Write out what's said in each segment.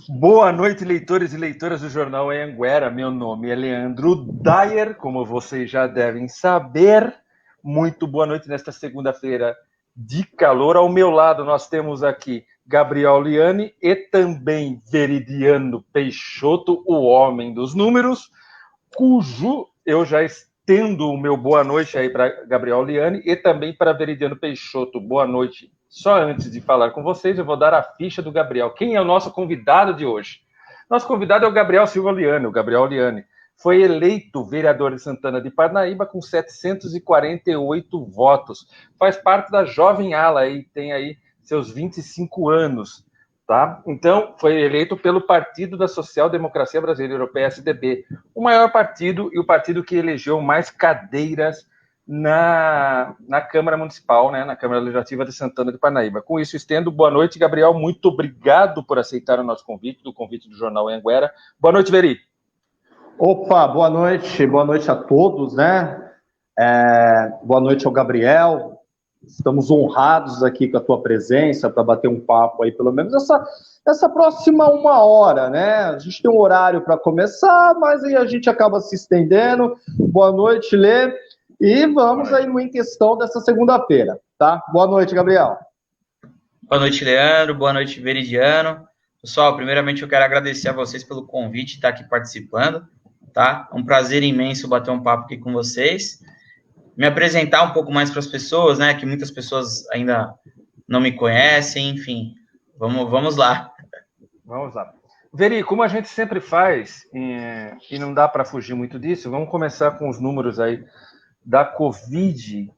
Boa noite, leitores e leitoras do Jornal Anhanguera. Meu nome é Leandro Dyer, como vocês já devem saber. Muito boa noite nesta segunda-feira de calor. Ao meu lado nós temos aqui Gabriel Liani e também Veridiano Peixoto, o homem dos números, cujo eu já estendo o meu boa noite aí para Gabriel Liani e também para Veridiano Peixoto. Boa noite. Só antes de falar com vocês, eu vou dar a ficha do Gabriel. Quem é o nosso convidado de hoje? Nosso convidado é o Gabriel Silva Liani. O Gabriel Liani foi eleito vereador de Santana de Parnaíba com 748 votos. Faz parte da jovem ala e tem aí seus 25 anos. Tá? Então, foi eleito pelo Partido da Social Democracia Brasileira, o PSDB, o maior partido e o partido que elegeu mais cadeiras na Câmara Municipal, né, na Câmara Legislativa de Santana de Parnaíba. Com isso, estendo boa noite, Gabriel. Muito obrigado por aceitar o nosso convite, do convite do Jornal Anhanguera. Boa noite, Veri. Opa, boa noite a todos, né? Boa noite ao Gabriel. Estamos honrados aqui com a tua presença para bater um papo aí, pelo menos essa próxima 1 hora, né? A gente tem um horário para começar, mas aí a gente acaba se estendendo. Boa noite, Lê. E vamos aí no Em Questão dessa segunda-feira, tá? Boa noite, Gabriel. Boa noite, Leandro. Boa noite, Veridiano. Pessoal, primeiramente eu quero agradecer a vocês pelo convite de estar aqui participando, tá? É um prazer imenso bater um papo aqui com vocês. Me apresentar um pouco mais para as pessoas, né? Que muitas pessoas ainda não me conhecem, enfim. Vamos lá. Vamos lá. Veri, como a gente sempre faz, e não dá para fugir muito disso, vamos começar com os números aí da Covid,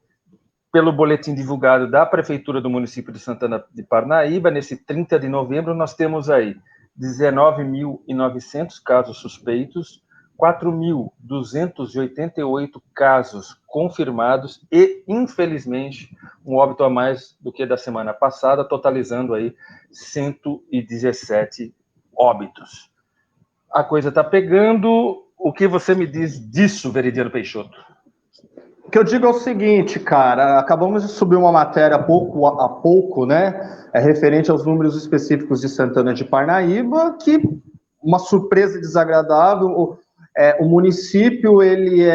pelo boletim divulgado da Prefeitura do município de Santana de Parnaíba. Nesse 30 de novembro, nós temos aí 19.900 casos suspeitos, 4.288 casos confirmados e, infelizmente, um óbito a mais do que da semana passada, totalizando aí 117 óbitos. A coisa está pegando. O que você me diz disso, Veridiano Peixoto? O que eu digo é o seguinte, cara, acabamos de subir uma matéria há pouco, né, referente aos números específicos de Santana de Parnaíba, que uma surpresa desagradável. O município, ele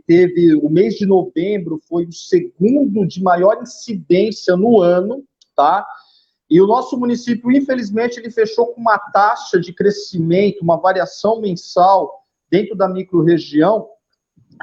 teve, o mês de novembro foi o segundo de maior incidência no ano, tá? E o nosso município, infelizmente, ele fechou com uma taxa de crescimento, uma variação mensal dentro da microrregião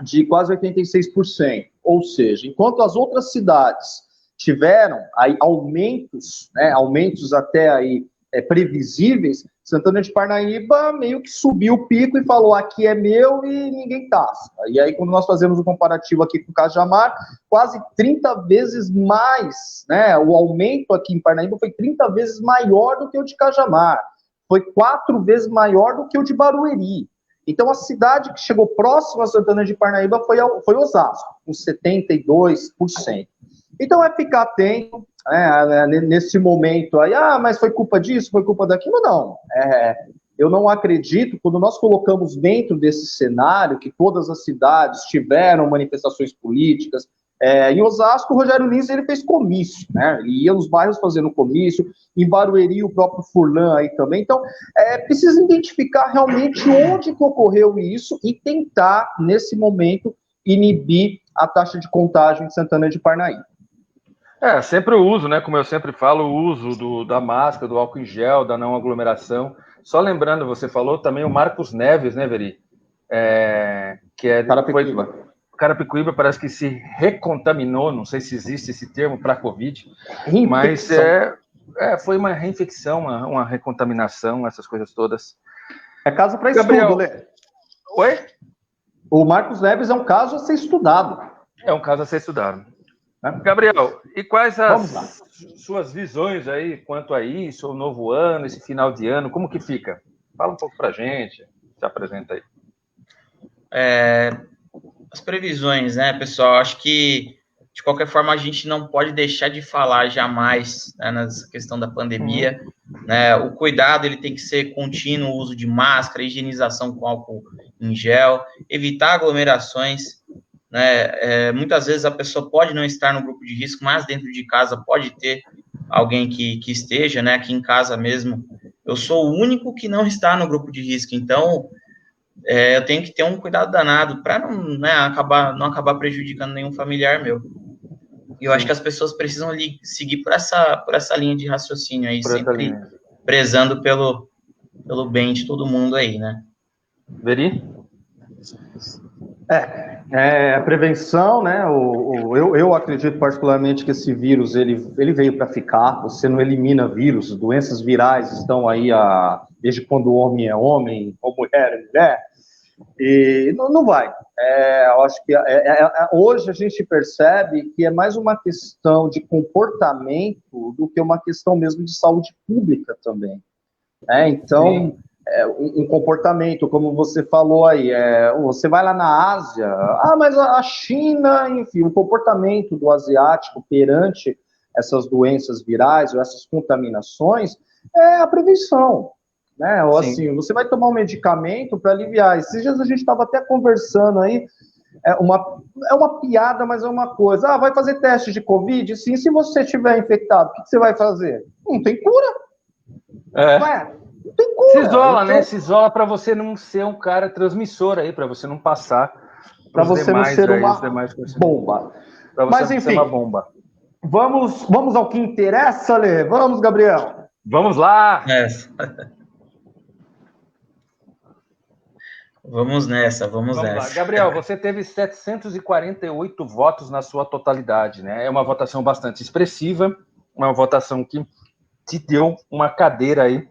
de quase 86%. Ou seja, enquanto as outras cidades tiveram aí aumentos, né, aumentos até aí previsíveis, Santana de Parnaíba meio que subiu o pico e falou, aqui é meu e ninguém tasca. E aí, quando nós fazemos o comparativo aqui com o Cajamar, quase 30 vezes mais, né? O aumento aqui em Parnaíba foi 30 vezes maior do que o de Cajamar, foi 4 vezes maior do que o de Barueri. Então, a cidade que chegou próxima a Santana de Parnaíba foi Osasco, com 72%. Então, é ficar atento, nesse momento aí, mas foi culpa disso, foi culpa daquilo? Não. Eu não acredito, quando nós colocamos dentro desse cenário, que todas as cidades tiveram manifestações políticas. Em Osasco, o Rogério Lins, ele fez comício, né? Ele ia nos bairros fazendo comício, em Barueri, o próprio Furlan aí também. Então, precisa identificar realmente onde que ocorreu isso e tentar, nesse momento, inibir a taxa de contágio em Santana de Parnaíba. Sempre o uso, né? Como eu sempre falo, o uso da máscara, do álcool em gel, da não aglomeração. Só lembrando, você falou também o Marcos Neves, né, Veri? Que é Carapicuíba, parece que se recontaminou, não sei se existe esse termo para Covid, mas foi uma reinfecção, uma recontaminação, essas coisas todas. É caso para estudo, Lê. Oi? O Marcos Neves é um caso a ser estudado. É um caso a ser estudado. Gabriel, e quais as suas visões aí quanto a isso, o novo ano, esse final de ano, como que fica? Fala um pouco pra gente, se apresenta aí. As previsões, né, pessoal? Acho que, de qualquer forma, a gente não pode deixar de falar jamais, né, nessa questão da pandemia. Né? O cuidado ele tem que ser contínuo, o uso de máscara, higienização com álcool em gel, evitar aglomerações. Né? Muitas vezes a pessoa pode não estar no grupo de risco, mas dentro de casa pode ter alguém que esteja, né? Aqui em casa mesmo, eu sou o único que não está no grupo de risco, então eu tenho que ter um cuidado danado para não acabar prejudicando nenhum familiar meu. E eu acho que as pessoas precisam seguir por essa linha de raciocínio aí, sempre prezando pelo bem de todo mundo aí, né? Veri? A prevenção, né? Eu acredito particularmente que esse vírus ele veio para ficar. Você não elimina vírus, doenças virais estão aí desde quando o homem é homem, ou mulher é mulher, e não vai. Eu acho que hoje a gente percebe que é mais uma questão de comportamento do que uma questão mesmo de saúde pública também. Então, um comportamento, como você falou aí, você vai lá na Ásia, mas a China, enfim, o comportamento do asiático perante essas doenças virais ou essas contaminações é a prevenção, né? Ou assim, você vai tomar um medicamento para aliviar. Esses dias a gente estava até conversando aí, é uma piada, mas é uma coisa. Vai fazer teste de Covid? Sim, se você estiver infectado, o que você vai fazer? Não tem cura. Não tem cura. Se isola, né? Se isola para você não ser um cara transmissor aí, para você não passar para você demais, não ser uma bomba. Para você não ser uma bomba. Vamos ao que interessa, Lê. Vamos, Gabriel. Vamos lá. Vamos nessa. Lá. Gabriel, você teve 748 votos na sua totalidade, né? É uma votação bastante expressiva, uma votação que te deu uma cadeira aí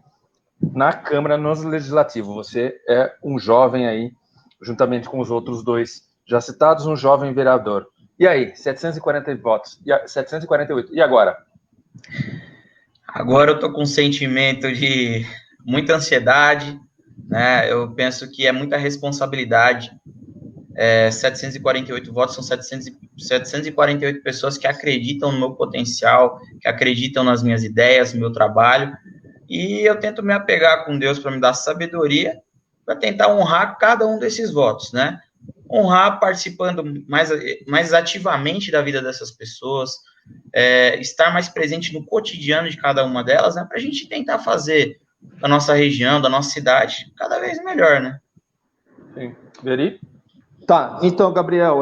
na Câmara, no Legislativo. Você é um jovem aí, juntamente com os outros dois já citados, um jovem vereador. E aí, 740 votos, 748. E agora? Agora eu tô com um sentimento de muita ansiedade, né? Eu penso que é muita responsabilidade. 748 votos são 748 pessoas que acreditam no meu potencial, que acreditam nas minhas ideias, no meu trabalho. E eu tento me apegar com Deus para me dar sabedoria, para tentar honrar cada um desses votos, né? Honrar participando mais ativamente da vida dessas pessoas, estar mais presente no cotidiano de cada uma delas, né? Para a gente tentar fazer da nossa região, da nossa cidade, cada vez melhor, né? Sim. Veri? Tá, então, Gabriel,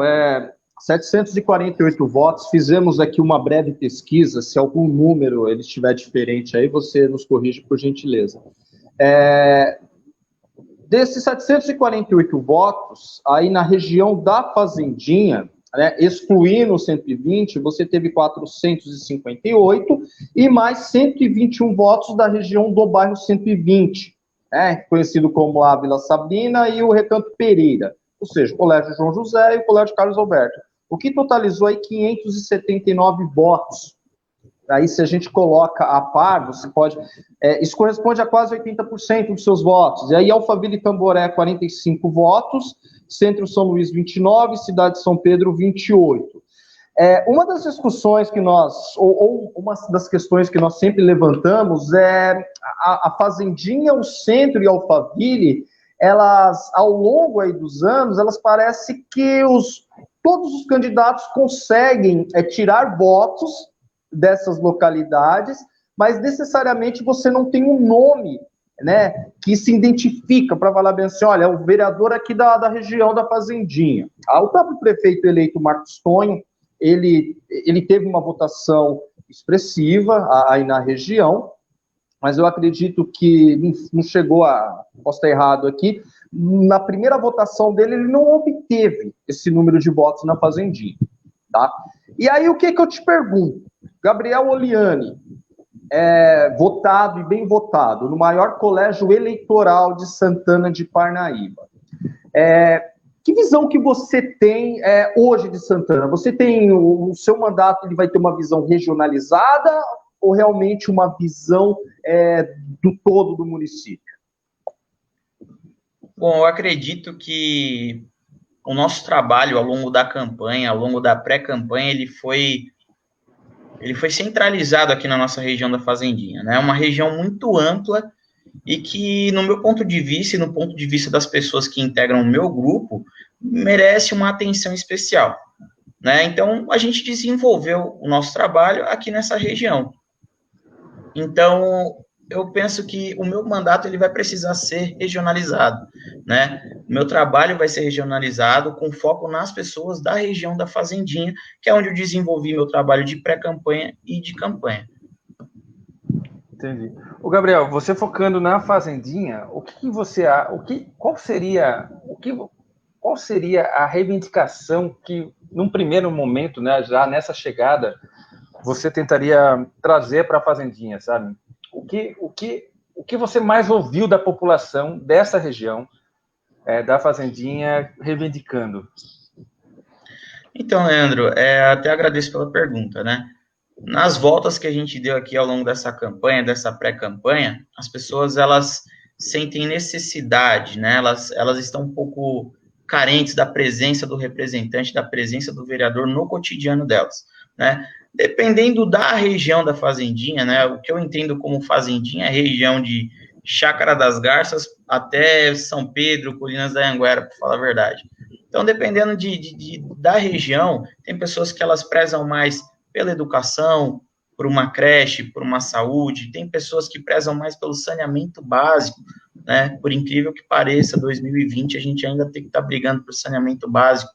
748 votos, fizemos aqui uma breve pesquisa, se algum número ele estiver diferente aí, você nos corrige por gentileza. Desses 748 votos, aí na região da Fazendinha, né, excluindo o 120, você teve 458 e mais 121 votos da região do bairro 120, conhecido como a Vila Sabrina e o Recanto Pereira, ou seja, o Colégio João José e o Colégio Carlos Alberto, o que totalizou aí 579 votos. Aí, se a gente coloca a par, você pode... isso corresponde a quase 80% dos seus votos. E aí, Alphaville e Tamboré, 45 votos, Centro São Luís, 29, Cidade de São Pedro, 28. Uma das discussões que ou uma das questões que nós sempre levantamos é a Fazendinha, o Centro e a Alphaville, elas, ao longo aí dos anos, elas parecem que todos os candidatos conseguem tirar votos dessas localidades, mas necessariamente você não tem um nome, né, que se identifica para falar bem assim, olha, é o vereador aqui da região da Fazendinha. O próprio prefeito eleito, Marcos Tonho, ele teve uma votação expressiva aí na região, mas eu acredito que não chegou posso estar errado aqui, na primeira votação dele, ele não obteve esse número de votos na Fazendinha, tá? E aí, o que eu te pergunto? Gabriel Oliani, votado e bem votado, no maior colégio eleitoral de Santana de Parnaíba. Que visão que você tem hoje de Santana? Você tem o seu mandato, ele vai ter uma visão regionalizada ou realmente uma visão do todo do município? Bom, eu acredito que o nosso trabalho ao longo da campanha, ao longo da pré-campanha, ele foi centralizado aqui na nossa região da Fazendinha, né? Uma região muito ampla e que, no meu ponto de vista e no ponto de vista das pessoas que integram o meu grupo, merece uma atenção especial, né? Então, a gente desenvolveu o nosso trabalho aqui nessa região. Então, eu penso que o meu mandato ele vai precisar ser regionalizado, né? O meu trabalho vai ser regionalizado com foco nas pessoas da região da Fazendinha, que é onde eu desenvolvi meu trabalho de pré-campanha e de campanha. Entendi. O Gabriel, você focando na Fazendinha, qual seria a reivindicação que, num primeiro momento, né, já nessa chegada, você tentaria trazer para a Fazendinha, sabe? O que você mais ouviu da população dessa região, da Fazendinha, reivindicando? Então, Leandro, até agradeço pela pergunta, né? Nas voltas que a gente deu aqui ao longo dessa campanha, dessa pré-campanha, as pessoas, elas sentem necessidade, né? Elas estão um pouco carentes da presença do representante, da presença do vereador no cotidiano delas, né? Dependendo da região da Fazendinha, né? O que eu entendo como Fazendinha é a região de Chácara das Garças até São Pedro, Colinas da Anhanguera, para falar a verdade. Então, dependendo da região, tem pessoas que elas prezam mais pela educação, por uma creche, por uma saúde, tem pessoas que prezam mais pelo saneamento básico, né? Por incrível que pareça, 2020 a gente ainda tem que estar brigando por saneamento básico.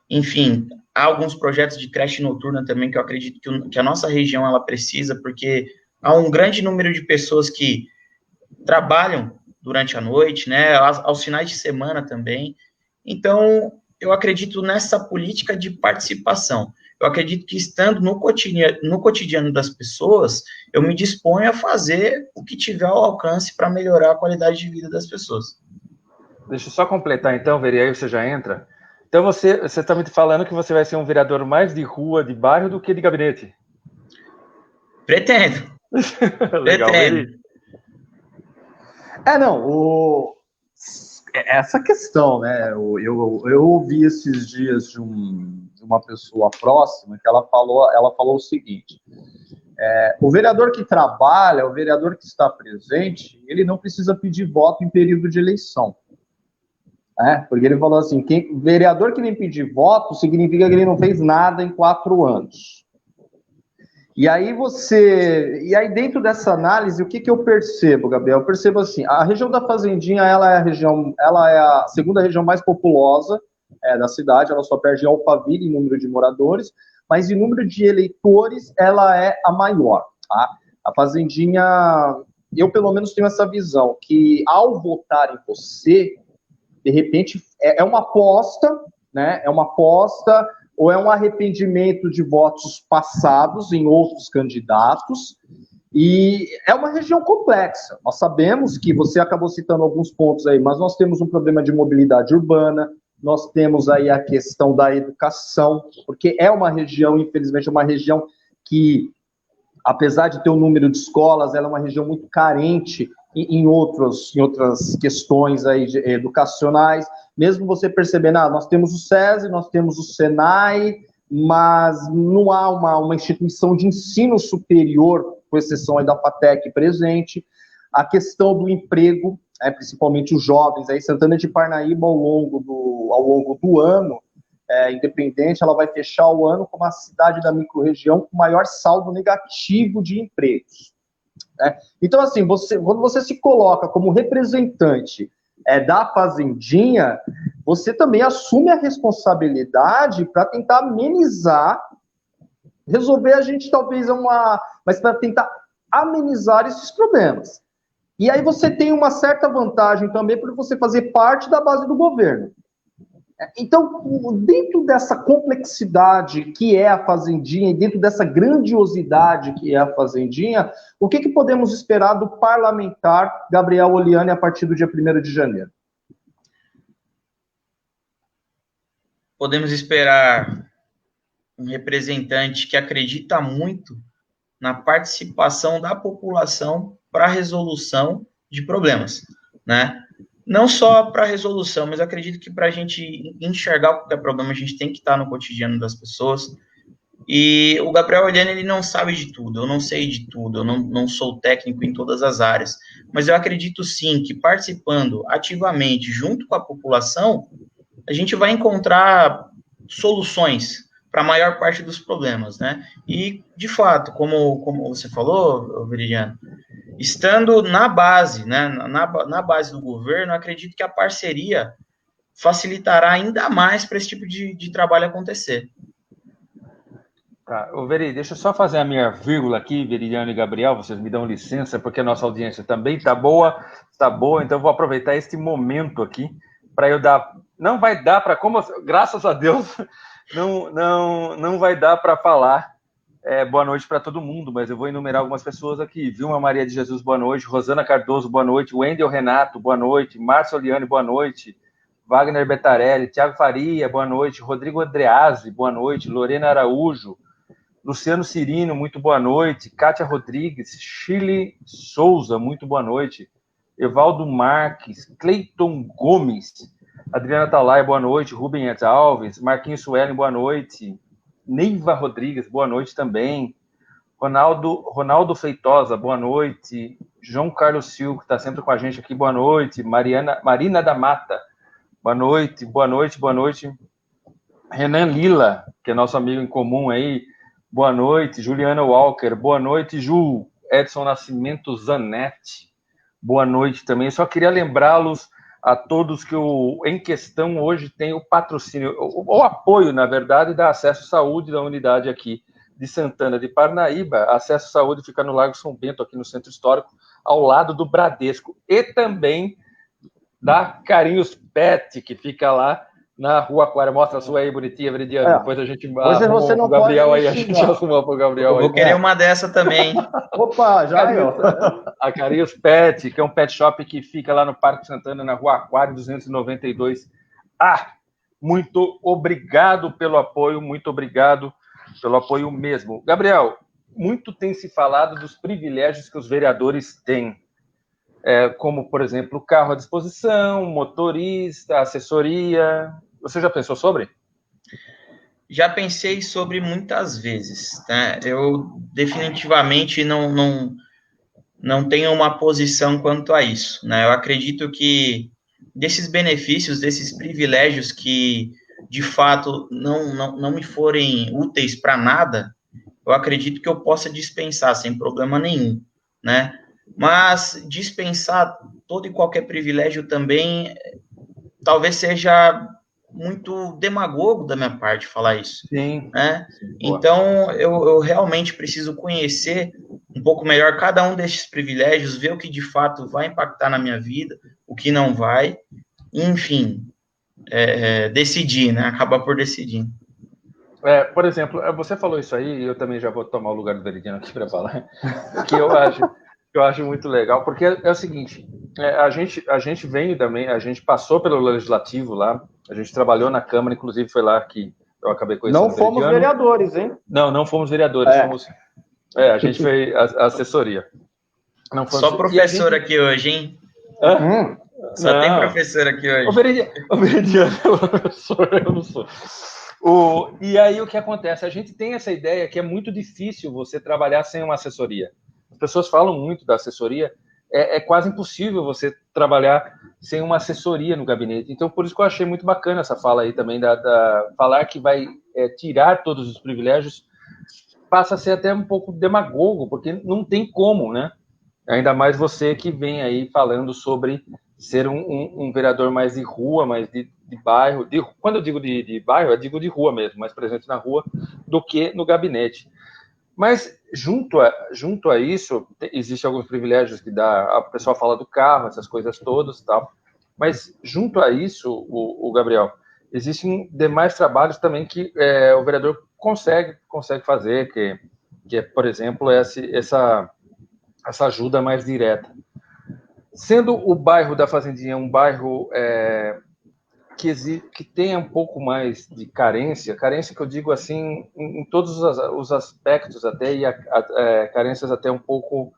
Enfim, há alguns projetos de creche noturna também que eu acredito que a nossa região ela precisa, porque há um grande número de pessoas que trabalham durante a noite, né? Aos finais de semana também. Então, eu acredito nessa política de participação. Eu acredito que estando no cotidiano das pessoas, eu me disponho a fazer o que tiver ao alcance para melhorar a qualidade de vida das pessoas. Deixa eu só completar então, vereador, aí você já entra. Então você está me falando que você vai ser um vereador mais de rua, de bairro, do que de gabinete? Pretendo. Legal, Pretendo. Essa questão, né? Eu ouvi esses dias de uma pessoa próxima que ela falou o seguinte: o vereador que trabalha, o vereador que está presente, ele não precisa pedir voto em período de eleição. Porque ele falou assim, vereador que nem pedir voto significa que ele não fez nada em 4 anos. E aí dentro dessa análise, o que eu percebo, Gabriel? Eu percebo assim, a região da Fazendinha, ela é a segunda região mais populosa da cidade, ela só perde Alphaville em número de moradores, mas em número de eleitores, ela é a maior, tá? A Fazendinha, eu pelo menos tenho essa visão, que ao votar em você, de repente, é uma aposta, né? É uma aposta ou é um arrependimento de votos passados em outros candidatos, e é uma região complexa. Nós sabemos que você acabou citando alguns pontos aí, mas nós temos um problema de mobilidade urbana, nós temos aí a questão da educação, porque é uma região, infelizmente, uma região que, apesar de ter um número de escolas, ela é uma região muito carente em outras questões aí educacionais, mesmo você percebendo, nós temos o SESI, nós temos o SENAI, mas não há uma instituição de ensino superior, com exceção aí da FATEC presente. A questão do emprego, principalmente os jovens, aí Santana de Parnaíba, ao longo do ano, independente, ela vai fechar o ano como a cidade da microrregião com maior saldo negativo de empregos. Então, assim, quando você se coloca como representante da Fazendinha, você também assume a responsabilidade para tentar amenizar, resolver mas para tentar amenizar esses problemas. E aí você tem uma certa vantagem também por você fazer parte da base do governo. Então, dentro dessa complexidade que é a Fazendinha e dentro dessa grandiosidade que é a Fazendinha, o que podemos esperar do parlamentar Gabriel Oliani a partir do dia 1º de janeiro? Podemos esperar um representante que acredita muito na participação da população para a resolução de problemas, né? Não só para resolução, mas acredito que para a gente enxergar qualquer problema, a gente tem que estar no cotidiano das pessoas. E o Gabriel Oliani, ele não sabe de tudo, eu não sei de tudo, eu não sou técnico em todas as áreas, mas eu acredito sim que participando ativamente junto com a população, a gente vai encontrar soluções para a maior parte dos problemas, né? E, de fato, como você falou, Veridiano, estando na base, né, na base do governo, acredito que a parceria facilitará ainda mais para esse tipo de trabalho acontecer. Tá, ô Veri, deixa eu só fazer a minha vírgula aqui, Veridiano e Gabriel, vocês me dão licença, porque a nossa audiência também está boa, então eu vou aproveitar este momento aqui para eu dar. Não vai dar para, graças a Deus, não vai dar para falar boa noite para todo mundo, mas eu vou enumerar algumas pessoas aqui. Vilma Maria de Jesus, boa noite. Rosana Cardoso, boa noite. Wendel Renato, boa noite. Márcio Oliane, boa noite. Wagner Betarelli, Tiago Faria, boa noite. Rodrigo Andreazzi, boa noite. Lorena Araújo, Luciano Cirino, muito boa noite. Kátia Rodrigues, Chile Souza, muito boa noite. Evaldo Marques, Cleiton Gomes, Adriana Talaia, boa noite. Rubem Alves, Marquinhos Suelen, boa noite. Neiva Rodrigues, boa noite também. Ronaldo Feitosa, boa noite. João Carlos Silva, que está sempre com a gente aqui, boa noite. Marina da Mata, boa noite, boa noite, boa noite. Renan Lila, que é nosso amigo em comum aí, boa noite. Juliana Walker, boa noite. Ju, Edson Nascimento Zanetti, boa noite também. Só queria lembrá-los a todos que o Em Questão hoje tem o patrocínio, o apoio, na verdade, da Acesso Saúde, da unidade aqui de Santana de Parnaíba. Acesso Saúde fica no Largo São Bento, aqui no Centro Histórico, ao lado do Bradesco. E também da Carinhos Pet, que fica lá na Rua Aquária. Mostra a sua aí, bonitinha, Veridiano. Depois a gente hoje você não Gabriel pode aí, a gente arruma pro Gabriel aí. Eu vou querer uma dessa também. Opa, já a Carinhos Pet, que é um pet shop que fica lá no Parque Santana, na Rua Aquário 292. Muito obrigado pelo apoio, muito obrigado pelo apoio mesmo. Gabriel, muito tem se falado dos privilégios que os vereadores têm. Como, por exemplo, carro à disposição, motorista, assessoria. Você já pensou sobre? Já pensei sobre muitas vezes, né? Eu definitivamente não tenho uma posição quanto a isso, né? Eu acredito que desses benefícios, desses privilégios que, de fato, não me forem úteis para nada, eu acredito que eu possa dispensar sem problema nenhum, né? Mas dispensar todo e qualquer privilégio também talvez seja muito demagogo da minha parte falar isso. Sim. Né? Então, eu realmente preciso conhecer um pouco melhor cada um desses privilégios, ver o que de fato vai impactar na minha vida, o que não vai, enfim, decidir, né? Acabar por decidir. Por exemplo, você falou isso aí, e eu também já vou tomar o lugar do Veridiano aqui para falar, que eu acho muito legal, porque é o seguinte, a gente veio também, a gente passou pelo Legislativo lá, a gente trabalhou na Câmara, inclusive foi lá que eu acabei conhecendo. Não fomos vereadores, hein? Não fomos vereadores, a gente fez a assessoria. Não fomos... Só professor aqui hoje, hein? Só tem professor aqui hoje. O Veridiano é professor, eu não sou. E aí o que acontece? A gente tem essa ideia que é muito difícil você trabalhar sem uma assessoria. As pessoas falam muito da assessoria, é quase impossível você trabalhar sem uma assessoria no gabinete. Então, por isso que eu achei muito bacana essa fala aí também, falar que vai tirar todos os privilégios, passa a ser até um pouco demagogo, porque não tem como, né? Ainda mais você que vem aí falando sobre ser um vereador mais de rua, mais de bairro. Quando eu digo de bairro, eu digo de rua mesmo, mais presente na rua do que no gabinete. Mas, junto a isso, existem alguns privilégios que dá. O pessoal fala do carro, essas coisas todas e tal. Mas, junto a isso, o Gabriel, existem demais trabalhos também que o vereador consegue fazer, que é, por exemplo, essa ajuda mais direta. Sendo o bairro da Fazendinha um bairro que tenha um pouco mais de carência que eu digo assim, em todos os aspectos até, e carências até um pouco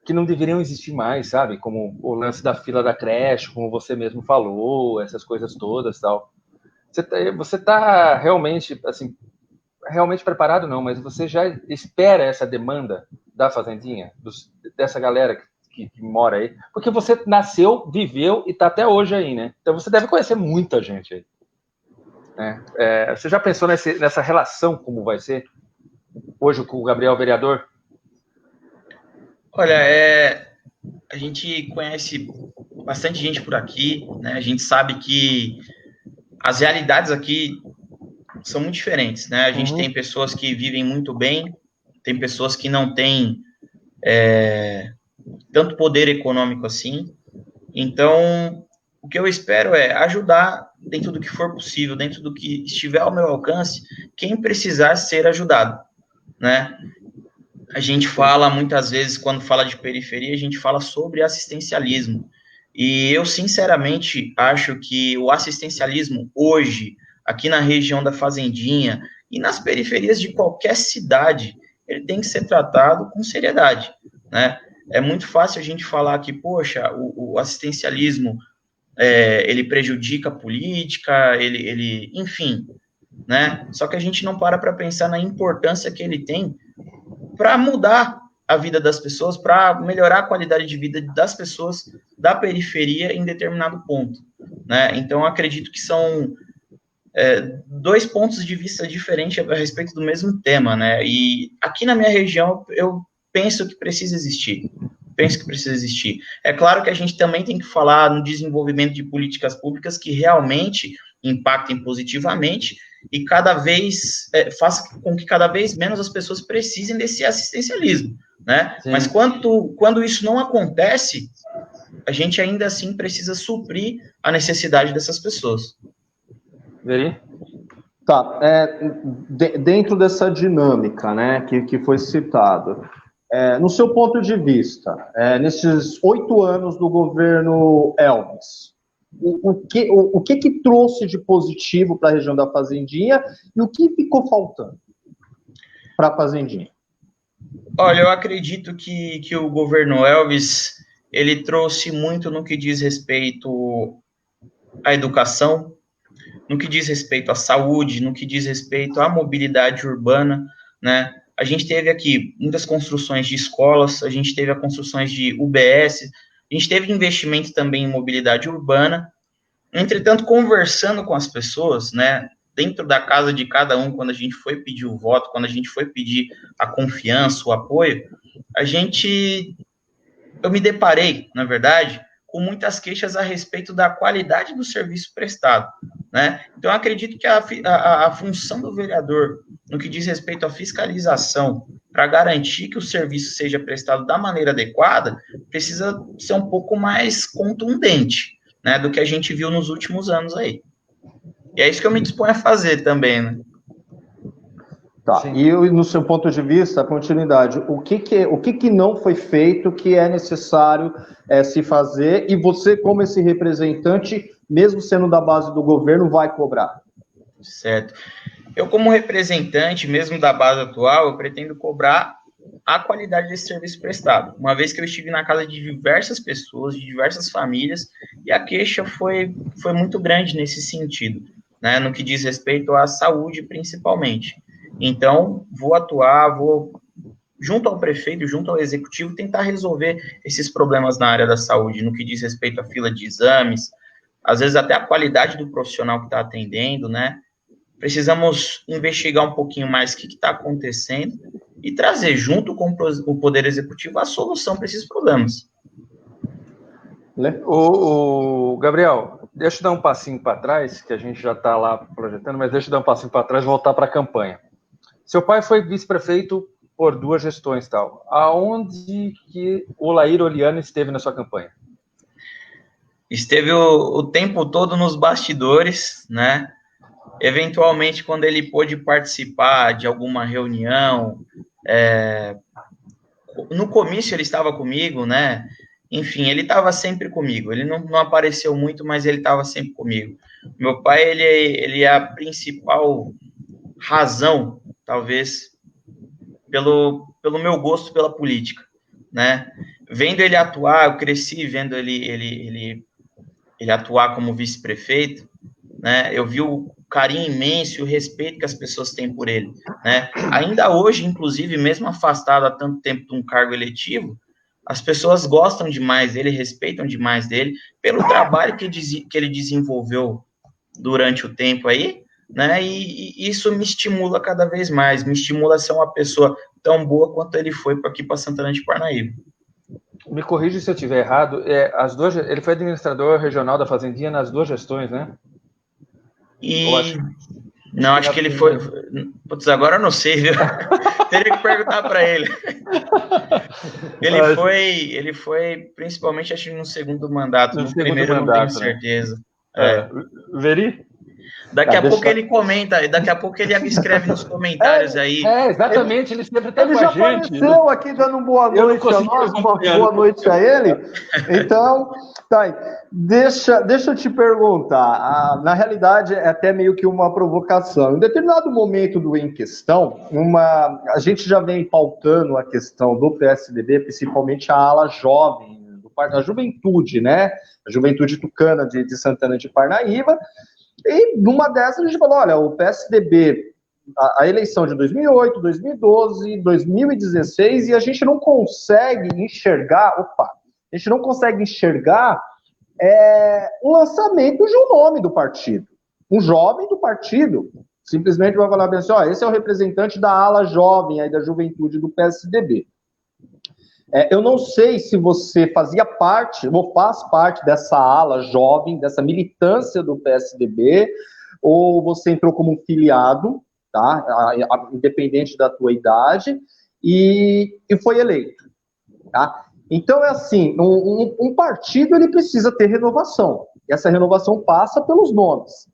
que não deveriam existir mais, sabe? Como o lance da fila da creche, como você mesmo falou, essas coisas todas, tal. Você tá realmente, assim, realmente preparado não, mas você já espera essa demanda da Fazendinha, dessa galera que mora aí, porque você nasceu, viveu e está até hoje aí, né? Então você deve conhecer muita gente aí. né? Você já pensou nessa relação, como vai ser hoje com o Gabriel vereador? Olha, a gente conhece bastante gente por aqui, né? A gente sabe que as realidades aqui são muito diferentes, né? A gente tem pessoas que vivem muito bem, tem pessoas que não têm tanto poder econômico assim. Então, o que eu espero é ajudar dentro do que for possível, dentro do que estiver ao meu alcance, quem precisar ser ajudado, né? A gente fala muitas vezes, quando fala de periferia, a gente fala sobre assistencialismo. E eu, sinceramente, acho que o assistencialismo hoje, aqui na região da Fazendinha e nas periferias de qualquer cidade, ele tem que ser tratado com seriedade, né? É muito fácil a gente falar que, poxa, o assistencialismo, ele prejudica a política, enfim, né? Só que a gente não para pensar na importância que ele tem para mudar a vida das pessoas, para melhorar a qualidade de vida das pessoas da periferia em determinado ponto, né? Então, eu acredito que são dois pontos de vista diferentes a respeito do mesmo tema, né? E aqui na minha região, eu penso que precisa existir. É claro que a gente também tem que falar no desenvolvimento de políticas públicas que realmente impactem positivamente e cada vez faça com que cada vez menos as pessoas precisem desse assistencialismo, né? Sim. Mas quando isso não acontece, a gente ainda assim precisa suprir a necessidade dessas pessoas. Veri? Tá, dentro dessa dinâmica, né, que foi citado, no seu ponto de vista, nesses 8 anos do governo Elvis, o que trouxe de positivo para a região da Fazendinha e o que ficou faltando para a Fazendinha? Olha, eu acredito que o governo Elvis, ele trouxe muito no que diz respeito à educação, no que diz respeito à saúde, no que diz respeito à mobilidade urbana, né? A gente teve aqui muitas construções de escolas, a gente teve as construções de UBS, a gente teve investimento também em mobilidade urbana. Entretanto, conversando com as pessoas, né, dentro da casa de cada um, quando a gente foi pedir o voto, quando a gente foi pedir a confiança, o apoio, eu me deparei, na verdade, com muitas queixas a respeito da qualidade do serviço prestado, né? Então, eu acredito que a função do vereador, no que diz respeito à fiscalização, para garantir que o serviço seja prestado da maneira adequada, precisa ser um pouco mais contundente, né, do que a gente viu nos últimos anos aí. E é isso que eu me disponho a fazer também, né? Tá, sim. E no seu ponto de vista, a continuidade, o que não foi feito que é necessário se fazer e você, como esse representante, mesmo sendo da base do governo, vai cobrar? Certo. Eu, como representante, mesmo da base atual, eu pretendo cobrar a qualidade desse serviço prestado. Uma vez que eu estive na casa de diversas pessoas, de diversas famílias, e a queixa foi muito grande nesse sentido, né, no que diz respeito à saúde, principalmente. Então, vou atuar, junto ao prefeito, junto ao executivo, tentar resolver esses problemas na área da saúde, no que diz respeito à fila de exames, às vezes até a qualidade do profissional que está atendendo, né? Precisamos investigar um pouquinho mais o que está acontecendo e trazer, junto com o Poder Executivo, a solução para esses problemas. O Gabriel, deixa eu dar um passinho para trás, que a gente já está lá projetando, mas deixa eu dar um passinho para trás e voltar para a campanha. Seu pai foi vice-prefeito por 2 gestões, tal. Aonde que o Lair Oliano esteve na sua campanha? Esteve o tempo todo nos bastidores, né? Eventualmente, quando ele pôde participar de alguma reunião, no comício ele estava comigo, né? Enfim, ele estava sempre comigo. Ele não apareceu muito, mas ele estava sempre comigo. Meu pai, ele é a principal razão, talvez, pelo meu gosto pela política, né? Vendo ele atuar, eu cresci vendo ele atuar como vice-prefeito, né? Eu vi o carinho imenso e o respeito que as pessoas têm por ele, né? Ainda hoje, inclusive, mesmo afastado há tanto tempo de um cargo eletivo, as pessoas gostam demais dele, respeitam demais dele, pelo trabalho que ele desenvolveu durante o tempo aí, né? E isso me estimula cada vez mais, me estimula a ser uma pessoa tão boa quanto ele foi aqui para Santana de Parnaíba. Me corrija se eu estiver errado. Ele foi administrador regional da Fazendinha nas 2 gestões, né? Não, acho que ele foi. Putz, agora eu não sei, viu? Teria que perguntar para ele. Ele foi principalmente, acho que no segundo mandato. No primeiro eu não tenho certeza. Né? Veri? Daqui a pouco ele comenta, daqui a pouco ele escreve nos comentários aí. Exatamente, ele sempre está com a gente. Ele já apareceu aqui dando boa noite a nós, uma boa noite a ele. Então, tá aí. Deixa eu te perguntar. Na realidade, é até meio que uma provocação. Em determinado momento do Em Questão, a gente já vem pautando a questão do PSDB, principalmente a ala jovem, a juventude, né? A juventude tucana de Santana de Parnaíba. E numa dessas a gente falou, olha, o PSDB, a eleição de 2008, 2012, 2016, e a gente não consegue enxergar, o lançamento de um nome do partido. Um jovem do partido simplesmente vai falar assim, ó, esse é o representante da ala jovem aí da juventude do PSDB. Eu não sei se você fazia parte, ou faz parte dessa ala jovem, dessa militância do PSDB, ou você entrou como um filiado, tá? Independente da tua idade, e foi eleito, tá? Então, é assim, um partido ele precisa ter renovação, e essa renovação passa pelos nomes.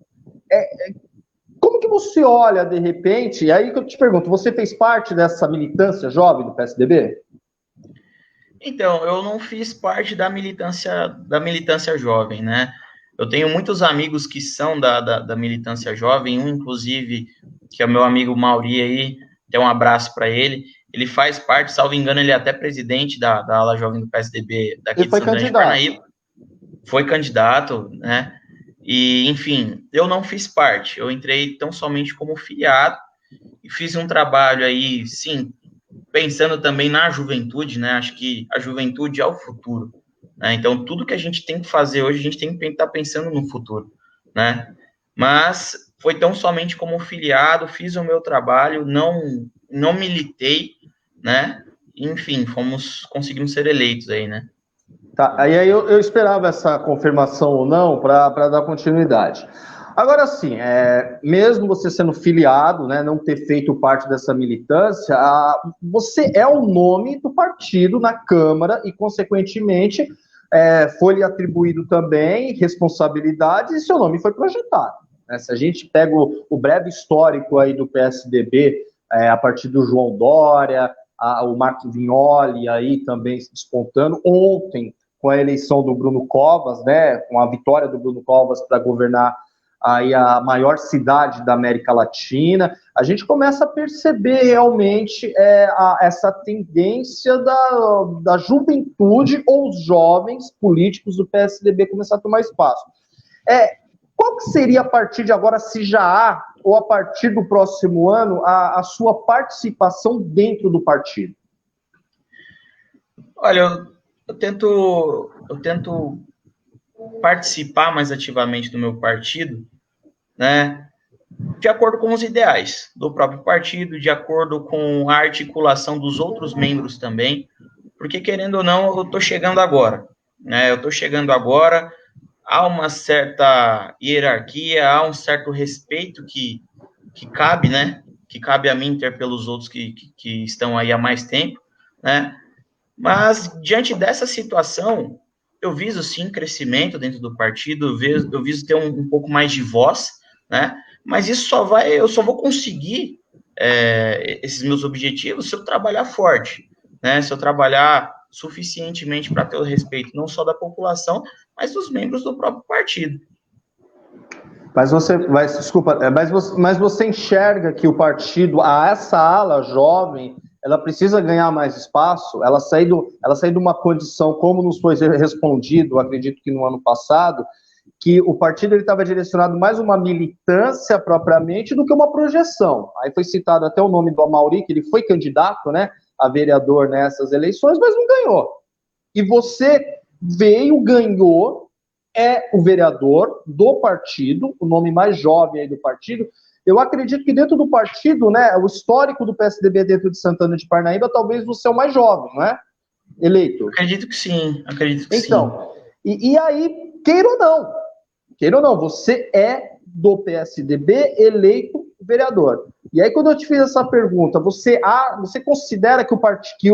Como que você olha, de repente, e aí que eu te pergunto, você fez parte dessa militância jovem do PSDB? Então, eu não fiz parte da militância jovem, né? Eu tenho muitos amigos que são da militância jovem, um, inclusive, que é o meu amigo Mauri aí, tem um abraço para ele. Ele faz parte, salvo engano, ele é até presidente da ala jovem do PSDB daqui de Santana de Parnaíba. Foi candidato, né? E, enfim, eu não fiz parte. Eu entrei tão somente como filiado e fiz um trabalho aí, sim, pensando também na juventude, né? Acho que a juventude é o futuro, né? Então, tudo que a gente tem que fazer hoje, a gente tem que estar pensando no futuro, né? Mas foi tão somente como filiado, fiz o meu trabalho, não militei, né? Enfim, conseguimos ser eleitos aí, né? Tá, aí eu esperava essa confirmação ou não para dar continuidade. Agora, sim, mesmo você sendo filiado, né, não ter feito parte dessa militância, você é o nome do partido na Câmara e, consequentemente, foi-lhe atribuído também responsabilidades e seu nome foi projetado. Né? Se a gente pega o breve histórico aí do PSDB, a partir do João Dória, o Marco Vignoli aí também se despontando, ontem, com a eleição do Bruno Covas, né, com a vitória do Bruno Covas para governar aí a maior cidade da América Latina, a gente começa a perceber realmente essa tendência da juventude ou os jovens políticos do PSDB começar a tomar espaço. Qual que seria, a partir de agora, se já há, ou a partir do próximo ano, a sua participação dentro do partido? Olha, eu tento participar mais ativamente do meu partido, né, de acordo com os ideais do próprio partido, de acordo com a articulação dos outros membros também, porque, querendo ou não, eu estou chegando agora, né, há uma certa hierarquia, há um certo respeito que cabe, né, que cabe a mim ter pelos outros que estão aí há mais tempo, né, mas, diante dessa situação, eu viso, sim, crescimento dentro do partido, eu viso ter um pouco mais de voz, né? Mas isso eu só vou conseguir esses meus objetivos se eu trabalhar forte, né? Se eu trabalhar suficientemente para ter o respeito não só da população, mas dos membros do próprio partido. Mas você enxerga que o partido, essa ala jovem, ela precisa ganhar mais espaço, ela sair de uma condição, como nos foi respondido, acredito que no ano passado, que o partido estava direcionado mais uma militância propriamente do que uma projeção. Aí foi citado até o nome do Amauri, que ele foi candidato, né, a vereador nessas eleições, mas não ganhou. E você ganhou, o vereador do partido, o nome mais jovem aí do partido, Eu acredito que dentro do partido, né, o histórico do PSDB dentro de Santana de Parnaíba, talvez você é o mais jovem, não é? Eleito. Acredito que sim, acredito que então, sim. E aí, queira ou não, você é do PSDB eleito vereador. E aí, quando eu te fiz essa pergunta, você considera que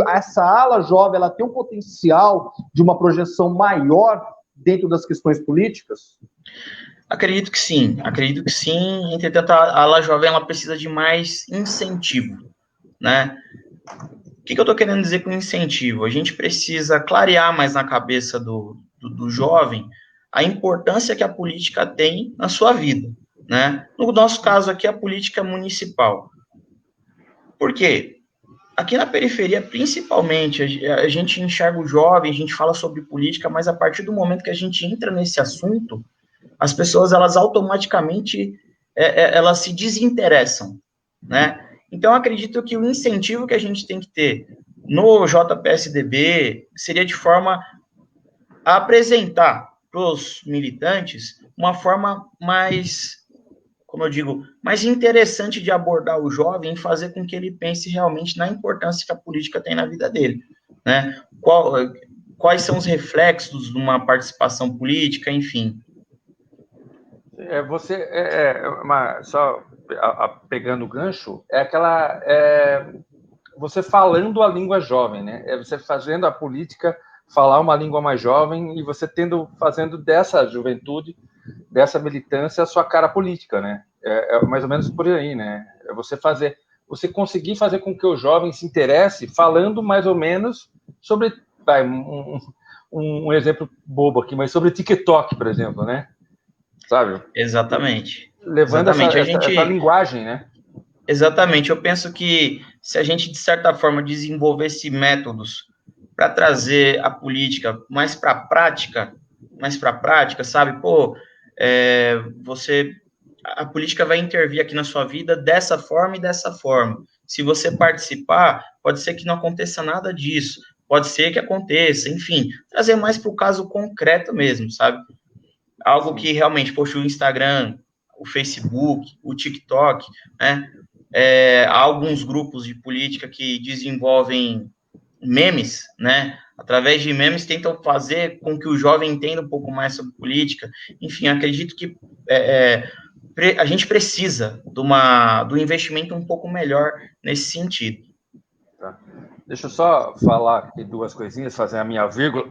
essa ala jovem ela tem um potencial de uma projeção maior dentro das questões políticas? Acredito que sim. Entretanto, a ala jovem ela precisa de mais incentivo, né? O que eu estou querendo dizer com incentivo? A gente precisa clarear mais na cabeça do jovem a importância que a política tem na sua vida, né? No nosso caso aqui, a política municipal. Por quê? Aqui na periferia, principalmente, a gente enxerga o jovem, a gente fala sobre política, mas a partir do momento que a gente entra nesse assunto, as pessoas, elas automaticamente, elas se desinteressam, né? Então, acredito que o incentivo que a gente tem que ter no JPSDB seria de forma a apresentar para os militantes uma forma mais, como eu digo, mais interessante de abordar o jovem e fazer com que ele pense realmente na importância que a política tem na vida dele, né? Quais são os reflexos de uma participação política, enfim. Só pegando o gancho, você falando a língua jovem, né? É você fazendo a política falar uma língua mais jovem e você fazendo dessa juventude, dessa militância, a sua cara política, né? É mais ou menos por aí, né? É você conseguir fazer com que o jovem se interesse falando mais ou menos sobre, um exemplo bobo aqui, mas sobre TikTok, por exemplo, né? Sabe? Exatamente. Levando essa linguagem, né? Exatamente. Eu penso que se a gente, de certa forma, desenvolvesse métodos para trazer a política mais para a prática, sabe? A política vai intervir aqui na sua vida dessa forma e dessa forma. Se você participar, pode ser que não aconteça nada disso, pode ser que aconteça, enfim, trazer mais para o caso concreto mesmo, sabe? Algo que realmente, poxa, o Instagram, o Facebook, o TikTok, né? Há alguns grupos de política que desenvolvem memes, né? Através de memes tentam fazer com que o jovem entenda um pouco mais sobre política. Enfim, acredito que a gente precisa do investimento um pouco melhor nesse sentido. Tá. Deixa eu só falar aqui duas coisinhas, fazer a minha vírgula.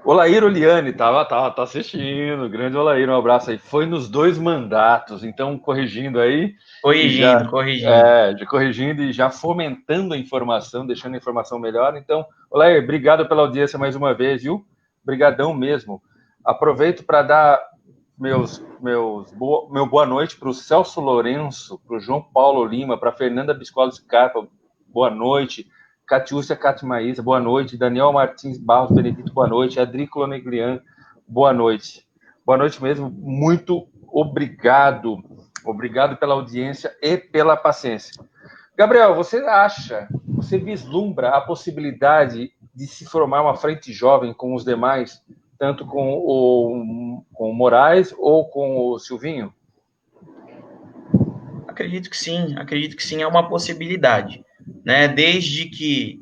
Olair Oliane tá assistindo, grande Olair, um abraço aí. Foi nos 2 mandatos, então corrigindo aí. Corrigindo e já fomentando a informação, deixando a informação melhor. Então, Olair, obrigado pela audiência mais uma vez, viu? Obrigadão mesmo. Aproveito para dar meu boa noite para o Celso Lourenço, para o João Paulo Lima, para a Fernanda Biscola Scarpa, boa noite. Catiúcia Catimaísa, boa noite. Daniel Martins Barros Benedito, boa noite. Adrícola Neglian, boa noite. Boa noite mesmo, muito obrigado. Obrigado pela audiência e pela paciência. Gabriel, você vislumbra a possibilidade de se formar uma frente jovem com os demais, tanto com o Moraes ou com o Silvinho? Acredito que sim, é uma possibilidade, né? Desde que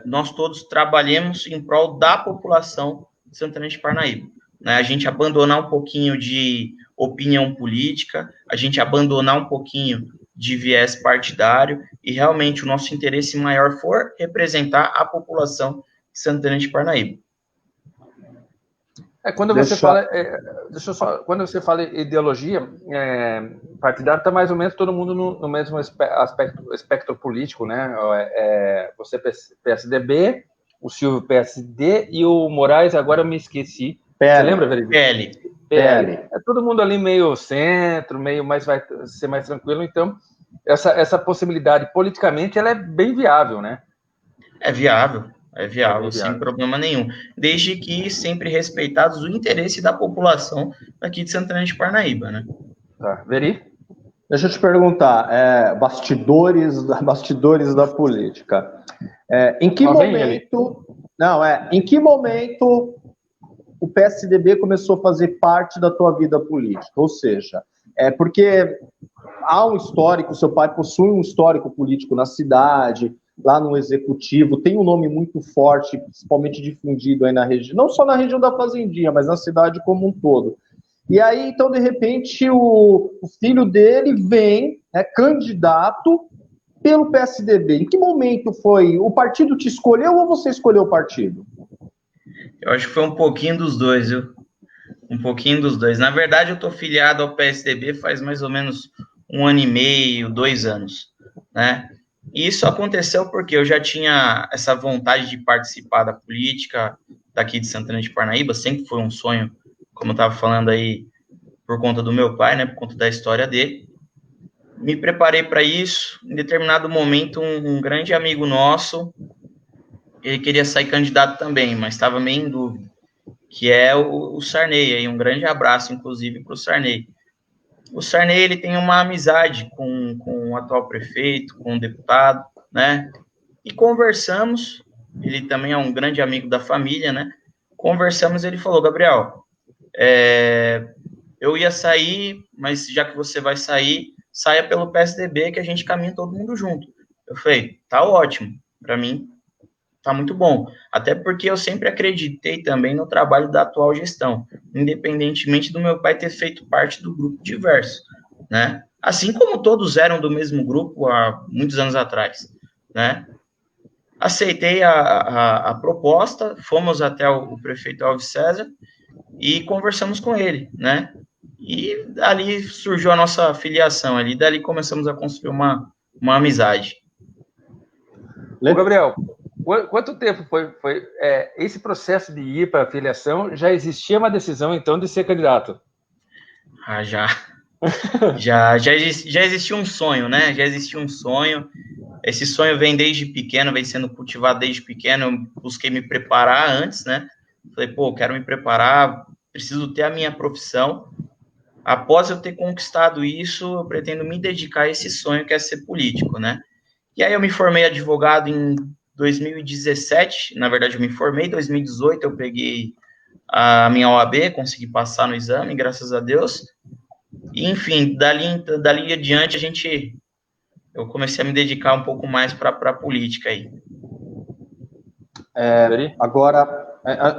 nós todos trabalhemos em prol da população de Santana de Parnaíba, né? A gente abandonar um pouquinho de opinião política, a gente abandonar um pouquinho de viés partidário e realmente o nosso interesse maior for representar a população de Santana de Parnaíba. Quando você fala ideologia partidária, está mais ou menos todo mundo no mesmo espectro político, né? Você PSDB, o Silvio PSD e o Moraes, agora eu me esqueci. PL. Você lembra, Veredito? PL. É todo mundo ali meio centro, vai ser mais tranquilo. Então, essa possibilidade politicamente ela é bem viável, né? É viável, sem problema nenhum. Desde que sempre respeitados o interesse da população aqui de Santana de Parnaíba, né? Tá. Veri? Deixa eu te perguntar, bastidores da política. Em que momento o PSDB começou a fazer parte da tua vida política? Ou seja, Porque há um histórico, seu pai possui um histórico político na cidade, lá no executivo, tem um nome muito forte, principalmente difundido aí na região, não só na região da Fazendinha, mas na cidade como um todo. E aí, então, de repente, o filho dele vem, candidato pelo PSDB. Em que momento foi? O partido te escolheu ou você escolheu o partido? Eu acho que foi um pouquinho dos dois, viu? Um pouquinho dos dois. Na verdade, eu estou filiado ao PSDB faz mais ou menos 1 ano e meio, 2 anos, né? E isso aconteceu porque eu já tinha essa vontade de participar da política daqui de Santana de Parnaíba, sempre foi um sonho, como eu estava falando aí, por conta do meu pai, né? Por conta da história dele. Me preparei para isso. Em determinado momento, um grande amigo nosso, ele queria sair candidato também, mas estava meio em dúvida, que é o Sarney. Aí um grande abraço, inclusive, para o Sarney. O Sarney, ele tem uma amizade com o atual prefeito, com o deputado, né? E conversamos, ele também é um grande amigo da família, né? Conversamos, ele falou, Gabriel, eu ia sair, mas já que você vai sair, saia pelo PSDB que a gente caminha todo mundo junto. Eu falei, tá ótimo, para mim tá muito bom, até porque eu sempre acreditei também no trabalho da atual gestão, independentemente do meu pai ter feito parte do grupo diverso, né? Assim como todos eram do mesmo grupo há muitos anos atrás, né? Aceitei a proposta, fomos até o prefeito Alves César e conversamos com ele, né? E ali surgiu a nossa filiação, ali dali começamos a construir uma amizade. Ô, Gabriel, quanto tempo foi esse processo de ir para a filiação? Já existia uma decisão, então, de ser candidato? Já existia um sonho, né? Já existia um sonho. Esse sonho vem desde pequeno, vem sendo cultivado desde pequeno. Eu busquei me preparar antes, né? Falei, pô, quero me preparar, preciso ter a minha profissão. Após eu ter conquistado isso, eu pretendo me dedicar a esse sonho que é ser político, né? E aí eu me formei advogado em 2017, na verdade eu me formei em 2018, eu peguei a minha OAB, consegui passar no exame, graças a Deus. E, enfim, dali adiante eu comecei a me dedicar um pouco mais para a política aí. Agora,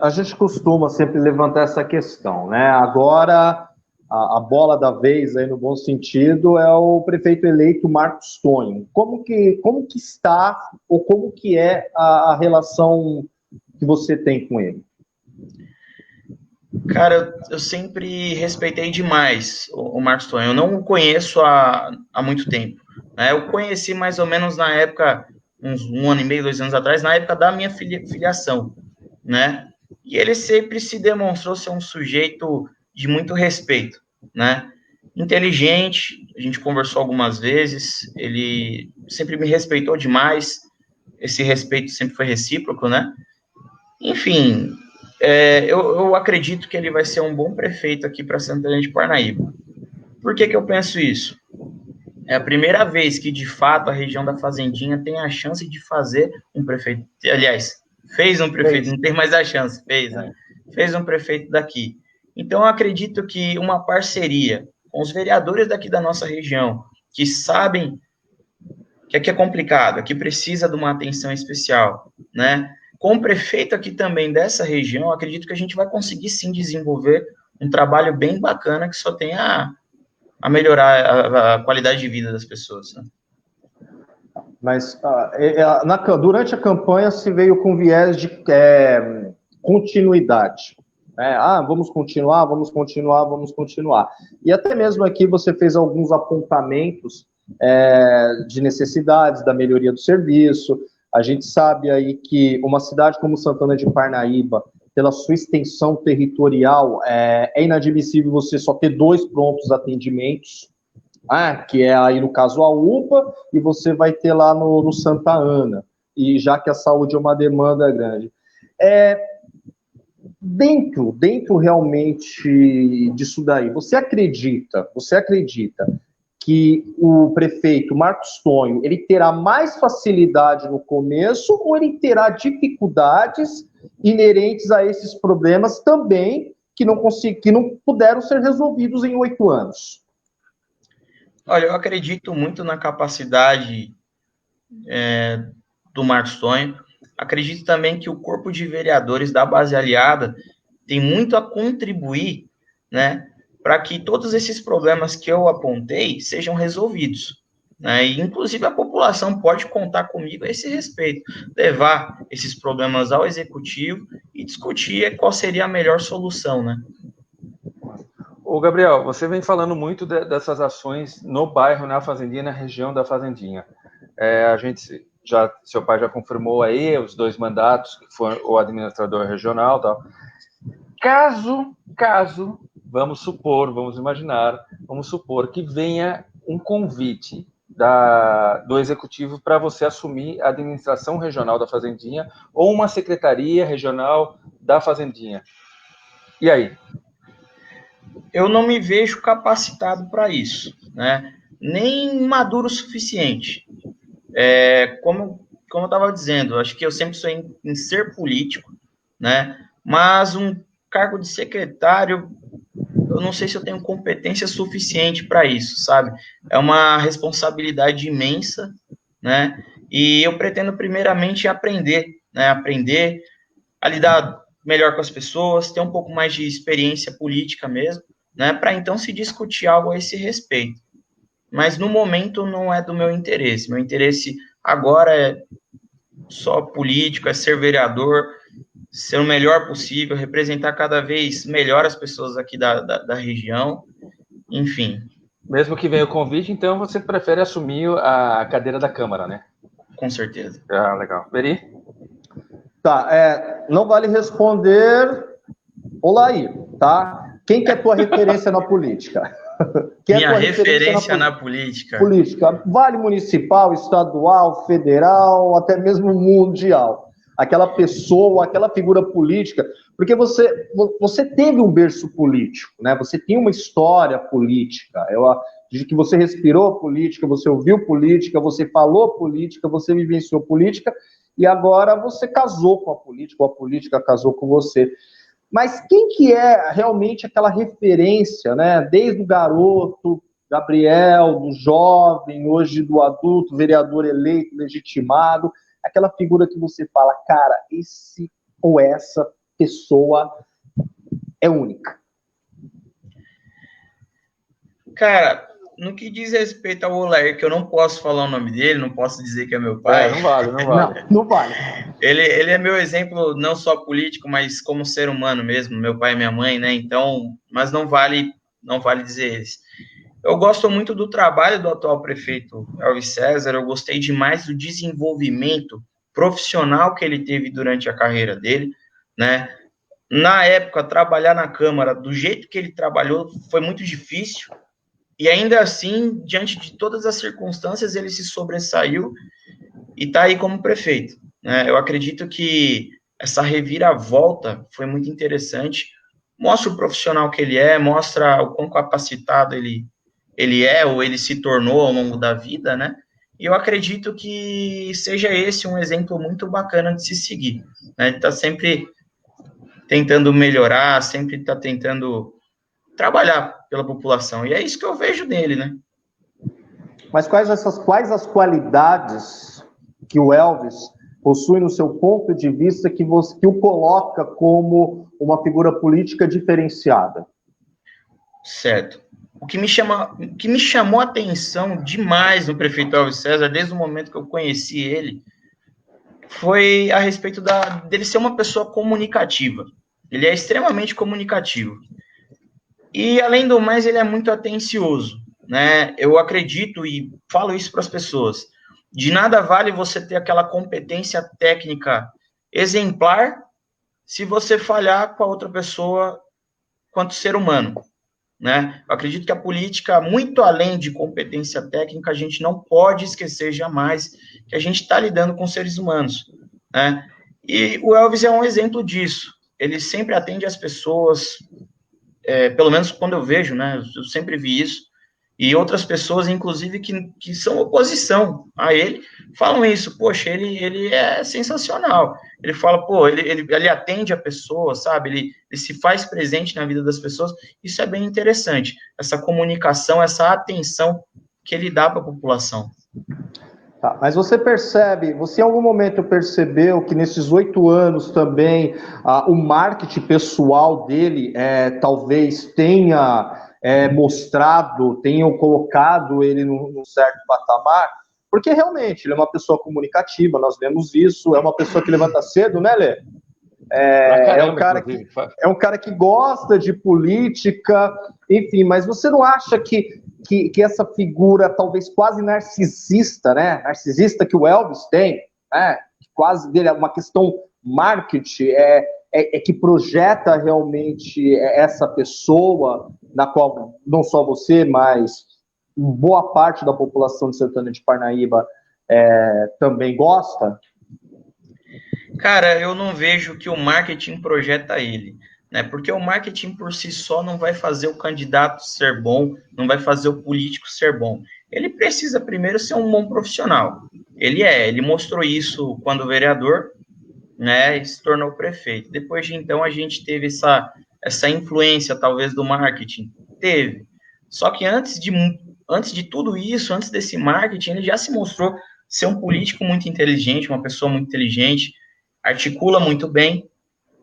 a gente costuma sempre levantar essa questão, né? Agora, a bola da vez, aí no bom sentido, é o prefeito eleito Marcos Tonho. Como que está, ou como que é a relação que você tem com ele? Cara, eu sempre respeitei demais o Marcos Tonho. Eu não o conheço há muito tempo, né? Eu conheci mais ou menos na época, uns 1 ano e meio, 2 anos atrás, na época da minha filiação, né? E ele sempre se demonstrou ser um sujeito de muito respeito, né? Inteligente, a gente conversou algumas vezes, ele sempre me respeitou demais, esse respeito sempre foi recíproco, né? Enfim, eu acredito que ele vai ser um bom prefeito aqui para Santana de Parnaíba. Por que eu penso isso? É a primeira vez que, de fato, a região da Fazendinha tem a chance de fazer um prefeito. Aliás, fez um prefeito, não tem mais a chance, né? Fez um prefeito daqui. Então, eu acredito que uma parceria com os vereadores daqui da nossa região, que sabem que aqui é complicado, aqui precisa de uma atenção especial, né? Com o prefeito aqui também dessa região, acredito que a gente vai conseguir sim desenvolver um trabalho bem bacana que só tem a melhorar a qualidade de vida das pessoas, né? Mas durante a campanha se veio com viés de continuidade. Vamos continuar. E até mesmo aqui você fez alguns apontamentos de necessidades da melhoria do serviço. A gente sabe aí que uma cidade como Santana de Parnaíba, pela sua extensão territorial, é inadmissível você só ter 2 prontos atendimentos, que é aí no caso a UPA, e você vai ter lá no Santa Ana, e já que a saúde é uma demanda grande. Dentro realmente disso daí, você acredita que o prefeito Marcos Tonho, ele terá mais facilidade no começo ou ele terá dificuldades inerentes a esses problemas também que não puderam ser resolvidos em 8 anos? Olha, eu acredito muito na capacidade do Marcos Tonho. Acredito também que o corpo de vereadores da base aliada tem muito a contribuir, né, para que todos esses problemas que eu apontei sejam resolvidos. Né? E, inclusive, a população pode contar comigo a esse respeito, levar esses problemas ao executivo e discutir qual seria a melhor solução, né? Ô, Gabriel, você vem falando muito dessas ações no bairro, na Fazendinha, na região da Fazendinha. A gente seu pai já confirmou aí os 2 mandatos, que foi o administrador regional, tal. Caso, vamos supor que venha um convite do executivo para você assumir a administração regional da Fazendinha ou uma secretaria regional da Fazendinha. E aí? Eu não me vejo capacitado para isso, né? Nem maduro o suficiente. Como eu estava dizendo, acho que eu sempre sou em ser político, né? Mas um cargo de secretário, eu não sei se eu tenho competência suficiente para isso, sabe? É uma responsabilidade imensa, né? E eu pretendo primeiramente aprender, né? Aprender a lidar melhor com as pessoas, ter um pouco mais de experiência política mesmo, né? Para então se discutir algo a esse respeito. Mas no momento não é do meu interesse. Meu interesse agora é só político, é ser vereador, ser o melhor possível, representar cada vez melhor as pessoas aqui da região, enfim. Mesmo que venha o convite, então você prefere assumir a cadeira da Câmara, né? Com certeza. Ah, legal. Beri? Tá, não vale responder olá aí, tá? Quem que é tua referência na política? Minha referência na política? Vale municipal, estadual, federal, até mesmo mundial. Aquela pessoa, aquela figura política, porque você teve um berço político, né? Você tem uma história política. Eu acredito que você respirou política, você ouviu política, você falou política, você vivenciou política, e agora você casou com a política, ou a política casou com você. Mas quem que é realmente aquela referência, né? Desde o garoto, Gabriel, do jovem, hoje do adulto, vereador eleito, legitimado, aquela figura que você fala, cara, esse ou essa pessoa é única. Cara, no que diz respeito ao Olair, que eu não posso falar o nome dele, não posso dizer que é meu pai. Não vale. Não vale. Ele é meu exemplo, não só político, mas como ser humano mesmo, meu pai e minha mãe, né? Então, mas não vale dizer eles. Eu gosto muito do trabalho do atual prefeito Elvis César, eu gostei demais do desenvolvimento profissional que ele teve durante a carreira dele, né? Na época, trabalhar na Câmara, do jeito que ele trabalhou, foi muito difícil, e ainda assim, diante de todas as circunstâncias, ele se sobressaiu e está aí como prefeito, né? Eu acredito que essa reviravolta foi muito interessante, mostra o profissional que ele é, mostra o quão capacitado ele é, ou ele se tornou ao longo da vida, né? E eu acredito que seja esse um exemplo muito bacana de se seguir, né? Ele está sempre tentando melhorar, sempre está tentando trabalhar pela população, e é isso que eu vejo nele, né? Mas quais as qualidades que o Elvis possui no seu ponto de vista que o coloca como uma figura política diferenciada? Certo. O que me chamou a atenção demais no prefeito Elvis César, desde o momento que eu conheci ele, foi a respeito dele ser uma pessoa comunicativa. Ele é extremamente comunicativo. E, além do mais, ele é muito atencioso, né? Eu acredito e falo isso para as pessoas. De nada vale você ter aquela competência técnica exemplar se você falhar com a outra pessoa quanto ser humano, né? Eu acredito que a política, muito além de competência técnica, a gente não pode esquecer jamais que a gente está lidando com seres humanos, né? E o Elvis é um exemplo disso. Ele sempre atende as pessoas, pelo menos quando eu vejo, né? Eu sempre vi isso. E outras pessoas, inclusive, que são oposição a ele, falam isso. Poxa, ele é sensacional. Ele fala, pô, ele atende a pessoa, sabe? Ele se faz presente na vida das pessoas. Isso é bem interessante. Essa comunicação, essa atenção que ele dá para a população. Tá, mas você em algum momento percebeu que nesses 8 anos também o marketing pessoal dele talvez tenha tenham colocado ele num certo patamar? Porque realmente ele é uma pessoa comunicativa, nós vemos isso, é uma pessoa que levanta cedo, né, Lê? É um cara que gosta de política, enfim, mas você não acha que essa figura talvez quase narcisista, né? Narcisista que o Elvis tem, né? Quase dele é uma questão marketing, que projeta realmente essa pessoa, na qual não só você, mas boa parte da população de Santana de Parnaíba também gosta? Cara, eu não vejo que o marketing projeta ele, né? Porque o marketing por si só não vai fazer o candidato ser bom, não vai fazer o político ser bom. Ele precisa primeiro ser um bom profissional. Ele mostrou isso quando vereador, né? E se tornou prefeito. Depois de então a gente teve essa influência talvez do marketing. Teve. Só que antes de tudo isso, antes desse marketing, ele já se mostrou ser um político muito inteligente, uma pessoa muito inteligente, articula muito bem,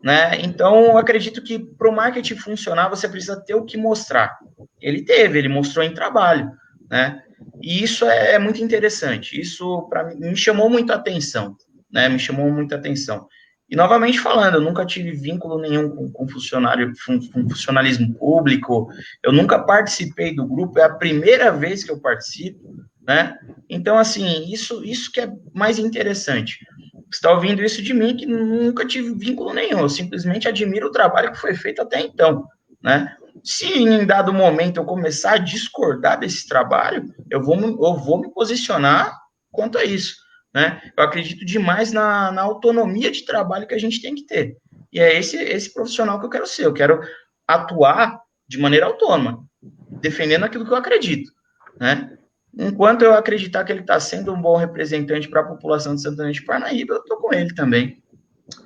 né? Então, eu acredito que para o marketing funcionar, você precisa ter o que mostrar. Ele mostrou em trabalho, né? E isso é muito interessante. Isso, para mim, me chamou muito a atenção, né? Me chamou muita atenção. E, novamente falando, eu nunca tive vínculo nenhum com funcionalismo público, eu nunca participei do grupo, é a primeira vez que eu participo, né? Então, assim, isso que é mais interessante. Você está ouvindo isso de mim, que nunca tive vínculo nenhum, eu simplesmente admiro o trabalho que foi feito até então, né? Se em dado momento eu começar a discordar desse trabalho, eu vou me posicionar quanto a isso, né? Eu acredito demais na autonomia de trabalho que a gente tem que ter. E é esse profissional que eu quero ser. Eu quero atuar de maneira autônoma, defendendo aquilo que eu acredito, né? Enquanto eu acreditar que ele está sendo um bom representante para a população de Santana de Parnaíba, eu estou com ele também.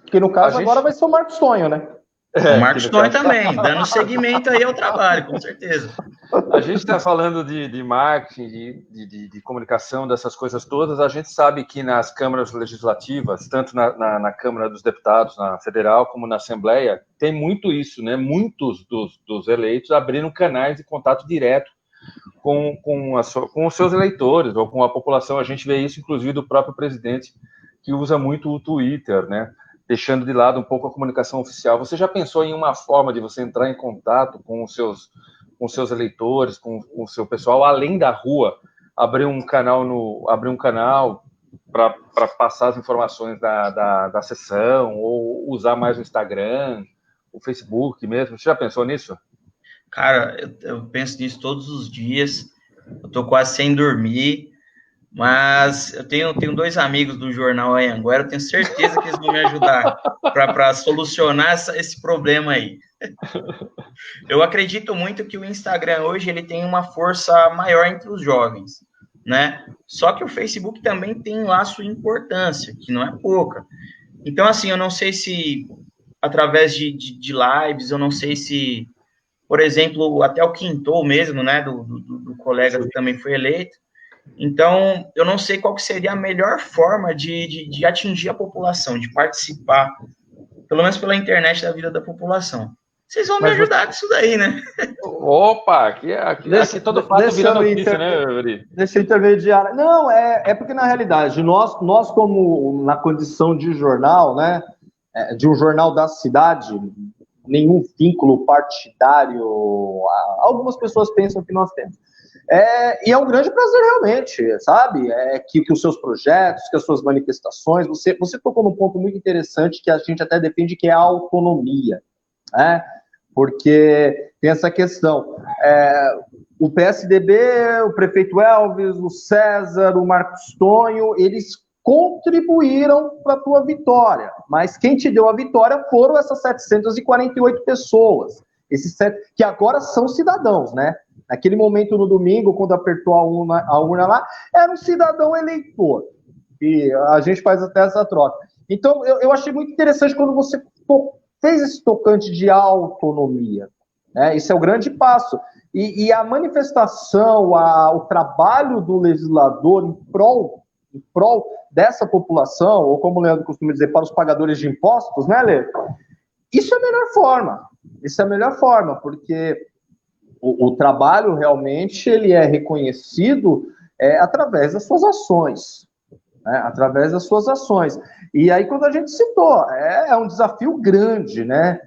Que no caso agora vai ser o Marcos Tonho, né? O Marcos Tonho também, dando seguimento aí ao trabalho, com certeza. A gente está falando de marketing, de comunicação, dessas coisas todas. A gente sabe que nas câmaras legislativas, tanto na Câmara dos Deputados, na Federal, como na Assembleia, tem muito isso, né? Muitos dos eleitos abriram canais de contato direto com os seus eleitores ou com a população. A gente vê isso, inclusive, do próprio presidente, que usa muito o Twitter, né? Deixando de lado um pouco a comunicação oficial. Você já pensou em uma forma de você entrar em contato com os seus eleitores, com o seu pessoal, além da rua, abrir um canal para passar as informações da sessão, ou usar mais o Instagram, o Facebook mesmo? Você já pensou nisso? Cara, eu penso nisso todos os dias, eu tô quase sem dormir, mas eu tenho 2 amigos do jornal Anhanguera, eu tenho certeza que eles vão me ajudar para solucionar esse problema aí. Eu acredito muito que o Instagram hoje ele tem uma força maior entre os jovens, né? Só que o Facebook também tem lá sua importância, que não é pouca. Então, assim, eu não sei se através de lives, eu não sei se, por exemplo, até o Quintou mesmo, né, do colega que também foi eleito. Então, eu não sei qual que seria a melhor forma de atingir a população, de participar, pelo menos pela internet, da vida da população. Vocês vão me ajudar com isso daí, né? Opa, aqui todo fato vira notícia, né, Yuri? Deixa eu intermediar. Não, é porque, na realidade, nós como na condição de jornal, né, de um jornal da cidade, nenhum vínculo partidário, algumas pessoas pensam que nós temos. E é um grande prazer realmente, sabe? Que os seus projetos, que as suas manifestações, você tocou num ponto muito interessante que a gente até defende, que é a autonomia, né? Porque tem essa questão, o PSDB, o prefeito Elvis, o César, o Marcos Tonho, eles contribuíram para a tua vitória, mas quem te deu a vitória foram essas 748 pessoas, que agora são cidadãos, né? Naquele momento, no domingo, quando apertou a urna lá, era um cidadão eleitor. E a gente faz até essa troca. Então, eu achei muito interessante quando você fez esse tocante de autonomia, né? Esse é o grande passo. E a manifestação, o trabalho do legislador em prol dessa população, ou como o Leandro costuma dizer, para os pagadores de impostos, né, Lê? Isso é a melhor forma. Isso é a melhor forma, porque o trabalho realmente ele é reconhecido através das suas ações. Né? Através das suas ações. E aí, quando a gente citou, é um desafio grande, né?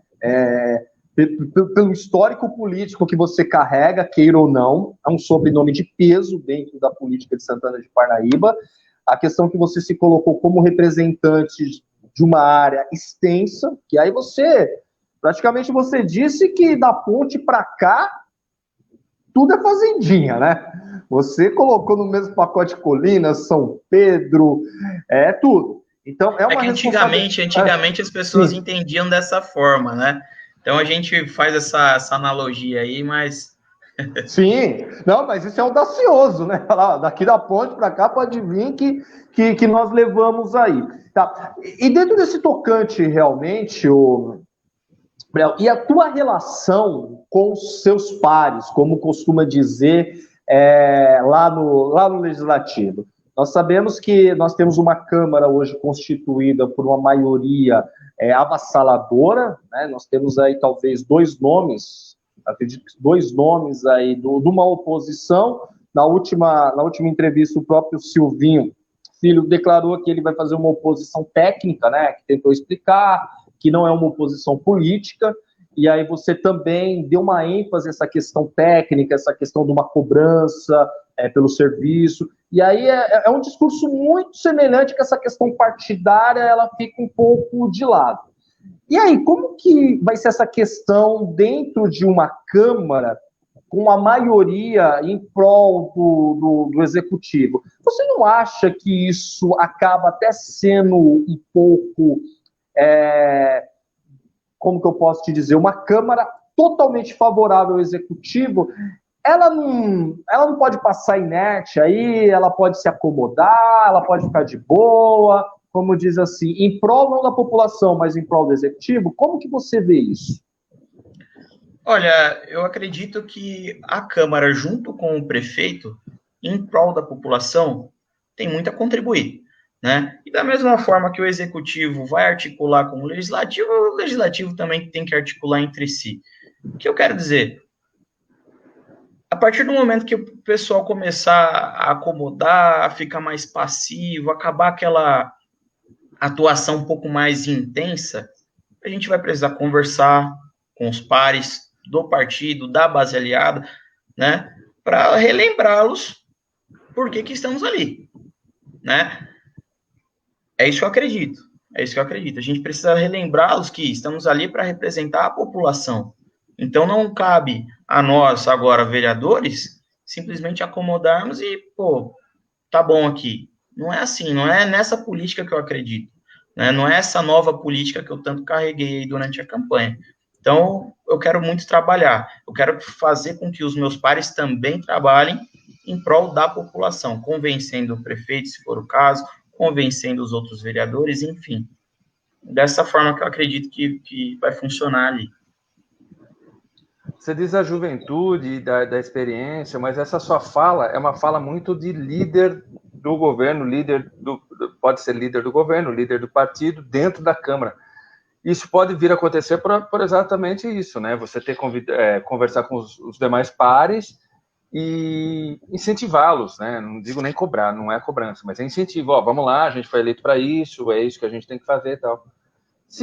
Pelo histórico político que você carrega, queira ou não, é um sobrenome de peso dentro da política de Santana de Parnaíba. A questão que você se colocou como representante de uma área extensa, que aí praticamente você disse que da ponte para cá, tudo é fazendinha, né? Você colocou no mesmo pacote Colinas, São Pedro, tudo. Então, é uma antigamente as pessoas entendiam dessa forma, né? Então a gente faz essa analogia aí, mas... Sim, não, mas isso é audacioso, né? Daqui da ponte para cá pode vir que nós levamos aí. Tá? E dentro desse tocante, realmente, e a tua relação com os seus pares, como costuma dizer lá no Legislativo? Nós sabemos que nós temos uma Câmara hoje constituída por uma maioria avassaladora, né? Nós temos aí talvez dois nomes, acredito que dois nomes aí de uma oposição. Na última entrevista, o próprio Silvinho Filho declarou que ele vai fazer uma oposição técnica, né? Que tentou explicar que não é uma oposição política. E aí você também deu uma ênfase a essa questão técnica, essa questão de uma cobrança pelo serviço. E aí é um discurso muito semelhante que essa questão partidária ela fica um pouco de lado. E aí, como que vai ser essa questão dentro de uma Câmara com a maioria em prol do Executivo? Você não acha que isso acaba até sendo um pouco... como que eu posso te dizer, uma Câmara totalmente favorável ao Executivo, ela não pode passar inerte aí, ela pode se acomodar, ela pode ficar de boa, como diz assim, em prol não da população, mas em prol do Executivo. Como que você vê isso? Olha, eu acredito que a Câmara, junto com o prefeito, em prol da população, tem muito a contribuir. Né? E da mesma forma que o Executivo vai articular com o Legislativo também tem que articular entre si. O que eu quero dizer? A partir do momento que o pessoal começar a acomodar, a ficar mais passivo, acabar aquela atuação um pouco mais intensa, a gente vai precisar conversar com os pares do partido, da base aliada, né? Para relembrá-los por que estamos ali, né? É isso que eu acredito. A gente precisa relembrá-los que estamos ali para representar a população. Então, não cabe a nós, agora, vereadores, simplesmente acomodarmos e, tá bom aqui. Não é assim, não é nessa política que eu acredito. Né? Não é essa nova política que eu tanto carreguei durante a campanha. Então, eu quero muito trabalhar. Eu quero fazer com que os meus pares também trabalhem em prol da população, convencendo o prefeito, se for o caso, convencendo os outros vereadores, enfim. Dessa forma que eu acredito que vai funcionar ali. Você diz a juventude, da experiência, mas essa sua fala é uma fala muito de líder do governo, pode ser líder do governo, líder do partido, dentro da Câmara. Isso pode vir a acontecer por exatamente isso, né? Você conversar com os demais pares e incentivá-los, né? Não digo nem cobrar, não é cobrança, mas é incentivo. Vamos lá, a gente foi eleito para isso, é isso que a gente tem que fazer e tal.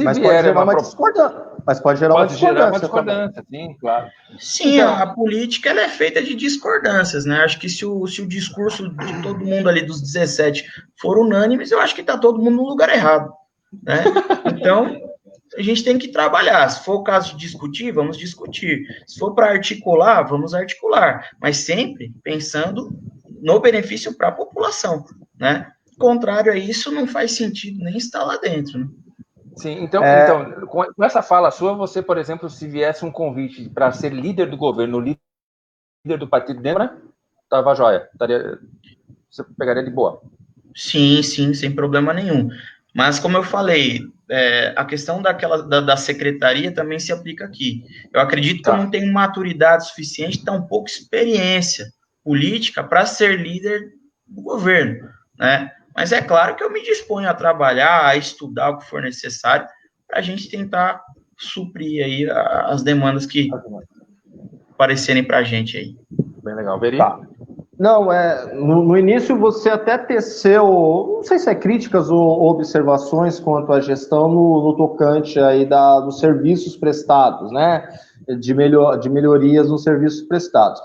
Mas pode gerar uma discordância. Mas pode gerar uma discordância, sim, claro. Sim, então, a política ela é feita de discordâncias, né? Acho que se o discurso de todo mundo ali dos 17 for unânimes, eu acho que está todo mundo no lugar errado, né? Então, a gente tem que trabalhar. Se for o caso de discutir, vamos discutir. Se for para articular, vamos articular. Mas sempre pensando no benefício para a população, né? Contrário a isso, não faz sentido nem estar lá dentro, né? Sim, então, com essa fala sua, você, por exemplo, se viesse um convite para ser líder do governo, líder do partido, lembra? Tava jóia. Você pegaria de boa. Sim, sem problema nenhum. Mas, como eu falei, a questão da secretaria também se aplica aqui. Eu acredito que eu não tenho maturidade suficiente, tampouco experiência política para ser líder do governo, né? Mas é claro que eu me disponho a trabalhar, a estudar o que for necessário para a gente tentar suprir aí as demandas que aparecerem para a gente aí. Bem legal, Veri. Tá. Não, no início você até teceu, não sei se é críticas ou observações quanto à gestão no tocante aí dos serviços prestados, né? De melhorias nos serviços prestados.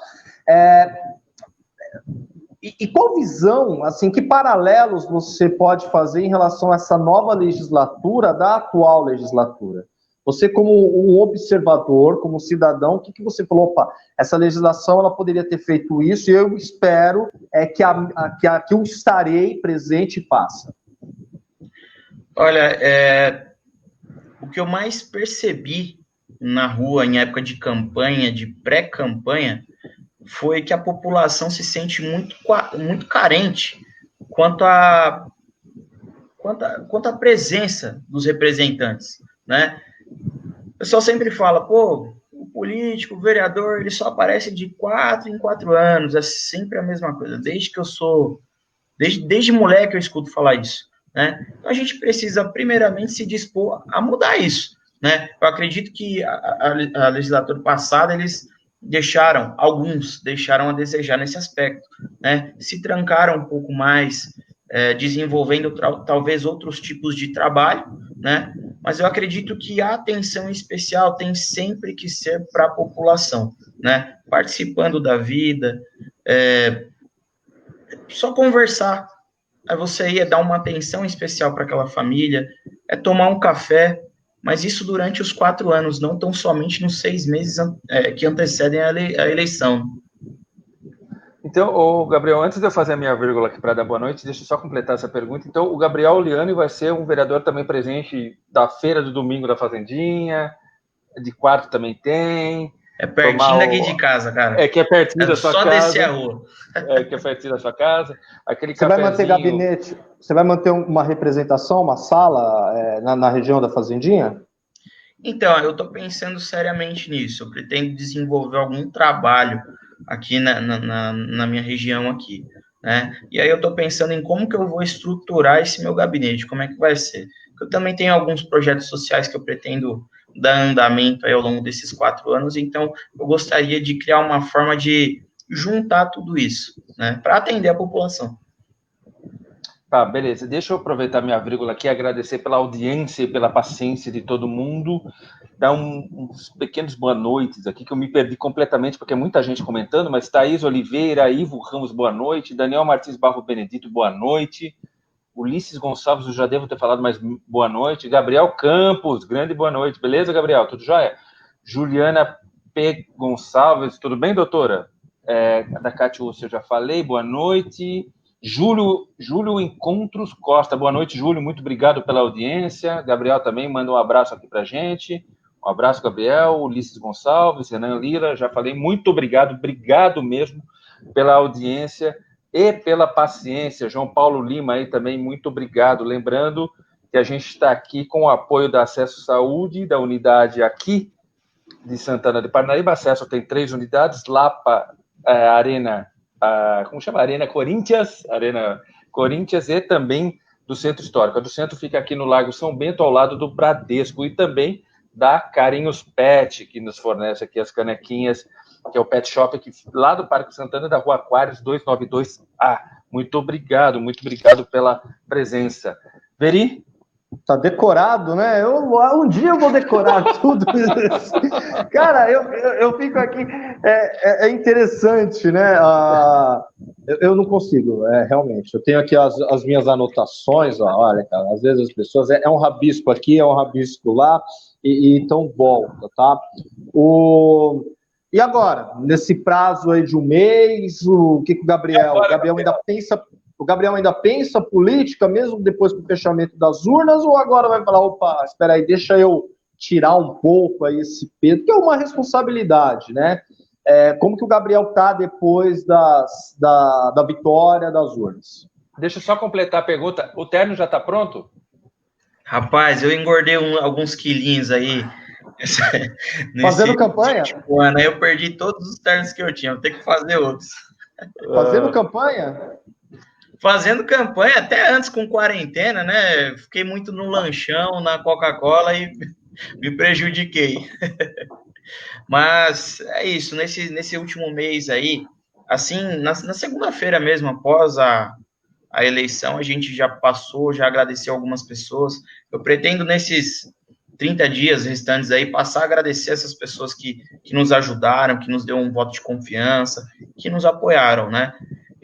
E qual visão, assim, que paralelos você pode fazer em relação a essa nova legislatura da atual legislatura? Você, como um observador, como cidadão, o que você falou? Opa, essa legislação ela poderia ter feito isso e eu espero que eu estarei presente faça. Olha, o que eu mais percebi na rua em época de campanha, de pré-campanha, foi que a população se sente muito carente quanto à presença dos representantes, né? O pessoal sempre fala, pô, o político, o vereador, ele só aparece de 4 em 4 anos, é sempre a mesma coisa, desde moleque eu escuto falar isso, né? Então a gente precisa primeiramente se dispor a mudar isso, né? Eu acredito que a legislatura passada, alguns deixaram a desejar nesse aspecto, né? Se trancaram um pouco mais, desenvolvendo talvez outros tipos de trabalho, né? Mas eu acredito que a atenção especial tem sempre que ser para a população, né? Participando da vida, só conversar, você ia dar uma atenção especial para aquela família, tomar um café, mas isso durante os 4 anos, não tão somente nos 6 meses que antecedem a eleição. Então, Gabriel, antes de eu fazer a minha vírgula aqui para dar boa noite, deixa eu só completar essa pergunta. Então, o Gabriel Oliani vai ser um vereador também presente da feira do domingo da Fazendinha, de quarto também tem. É pertinho daqui de casa, cara. Que é pertinho da sua casa. Só descer a rua. Que é pertinho da sua casa. Aquele você vai manter gabinete, você vai manter uma representação, uma sala na região da Fazendinha? Então, eu estou pensando seriamente nisso. Eu pretendo desenvolver algum trabalho aqui na minha região aqui, né? E aí eu estou pensando em como que eu vou estruturar esse meu gabinete, como é que vai ser. Eu também tenho alguns projetos sociais que eu pretendo dar andamento aí ao longo desses 4 anos, então eu gostaria de criar uma forma de juntar tudo isso, né? Para atender a população. Tá, beleza. Deixa eu aproveitar minha vírgula aqui e agradecer pela audiência e pela paciência de todo mundo. Dar uns pequenos boa noites aqui, que eu me perdi completamente, porque é muita gente comentando, mas Thaís Oliveira, Ivo Ramos, boa noite. Daniel Martins Barro Benedito, boa noite. Ulisses Gonçalves, eu já devo ter falado, mas boa noite. Gabriel Campos, grande boa noite. Beleza, Gabriel? Tudo jóia? Juliana P. Gonçalves, tudo bem, doutora? Da Cátia Urso, eu já falei, boa noite. Júlio Encontros Costa, boa noite, Júlio, muito obrigado pela audiência. Gabriel também manda um abraço aqui pra gente. Um abraço, Gabriel. Ulisses Gonçalves, Renan Lira, já falei, muito obrigado mesmo pela audiência e pela paciência. João Paulo Lima aí também, muito obrigado. Lembrando que a gente está aqui com o apoio da Acesso Saúde, da unidade aqui de Santana de Parnaíba. Acesso tem 3 unidades, Lapa, Arena Corinthians e também do Centro Histórico. A do Centro fica aqui no Lago São Bento, ao lado do Bradesco, e também da Carinhos Pet, que nos fornece aqui as canequinhas, que é o Pet Shop aqui lá do Parque Santana, da Rua Aquários 292A. Muito obrigado pela presença. Veri? Tá decorado, né? Um dia eu vou decorar tudo isso. Cara, eu fico aqui. É interessante, né? Eu não consigo, realmente. Eu tenho aqui as minhas anotações. Olha, cara, às vezes as pessoas. É um rabisco aqui, é um rabisco lá, e então volta, tá? E agora, nesse prazo aí de um mês, o que o Gabriel? O Gabriel ainda pensa. O Gabriel ainda pensa política, mesmo depois do fechamento das urnas, ou agora vai falar, opa, espera aí, deixa eu tirar um pouco aí esse peso, que é uma responsabilidade, né? Como que o Gabriel está depois da vitória das urnas? Deixa eu só completar a pergunta. O terno já está pronto? Rapaz, eu engordei alguns quilinhos aí. Fazendo campanha? Ano, aí eu perdi todos os ternos que eu tinha, vou ter que fazer outros. Fazendo campanha? Fazendo campanha, até antes com quarentena, né? Fiquei muito no lanchão, na Coca-Cola e me prejudiquei. Mas é isso, nesse último mês aí, assim, na segunda-feira mesmo, após a eleição, a gente já passou, já agradeceu algumas pessoas. Eu pretendo, nesses 30 dias restantes aí, passar a agradecer essas pessoas que nos ajudaram, que nos deu um voto de confiança, que nos apoiaram, né?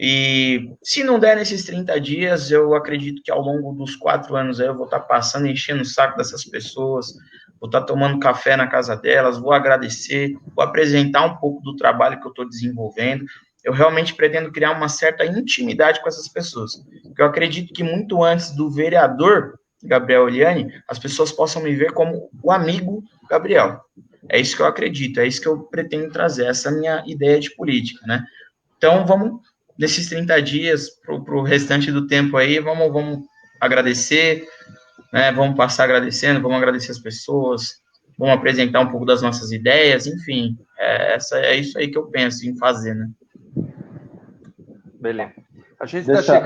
E se não der nesses 30 dias, eu acredito que ao longo dos 4 anos aí eu vou estar passando, enchendo o saco dessas pessoas, vou estar tomando café na casa delas, vou agradecer, vou apresentar um pouco do trabalho que eu estou desenvolvendo. Eu realmente pretendo criar uma certa intimidade com essas pessoas. Eu acredito que muito antes do vereador Gabriel Oliani, as pessoas possam me ver como o amigo Gabriel. É isso que eu acredito, é isso que eu pretendo trazer, essa minha ideia de política, né? Então, vamos, nesses 30 dias, para o restante do tempo aí, vamos agradecer, né? Vamos passar agradecendo, vamos agradecer as pessoas, vamos apresentar um pouco das nossas ideias, enfim, é isso aí que eu penso em fazer, né? Beleza. A gente está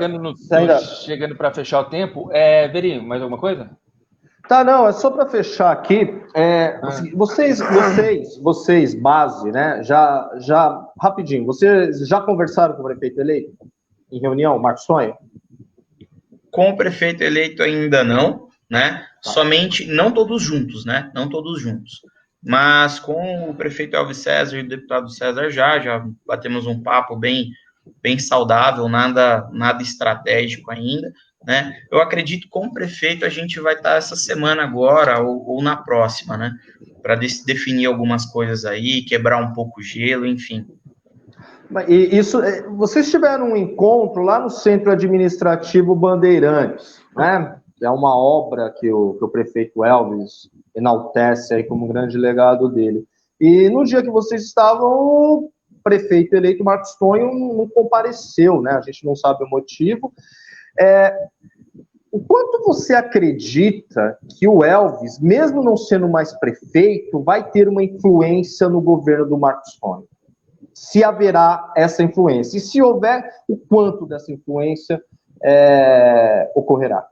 chegando para fechar o tempo. Veri, mais alguma coisa? Tá, não, é só para fechar aqui. Vocês, base, né? Já, rapidinho, vocês já conversaram com o prefeito eleito em reunião, Marcos Tonho? Com o prefeito eleito ainda não, né? Tá. Somente, não todos juntos, né? Não todos juntos. Mas com o prefeito Elvis César e o deputado César já batemos um papo bem saudável, nada estratégico ainda, né? Eu acredito que com o prefeito a gente vai estar essa semana agora ou na próxima, né? Para definir algumas coisas aí, quebrar um pouco o gelo, enfim. E isso, vocês tiveram um encontro lá no Centro Administrativo Bandeirantes, né? É uma obra que o prefeito Elvis enaltece aí como um grande legado dele. E no dia que vocês estavam, o prefeito eleito Marcos Tonho não compareceu, né? A gente não sabe o motivo. O quanto você acredita que o Elvis, mesmo não sendo mais prefeito, vai ter uma influência no governo do Marcos Tonho? Se haverá essa influência. E se houver, o quanto dessa influência ocorrerá?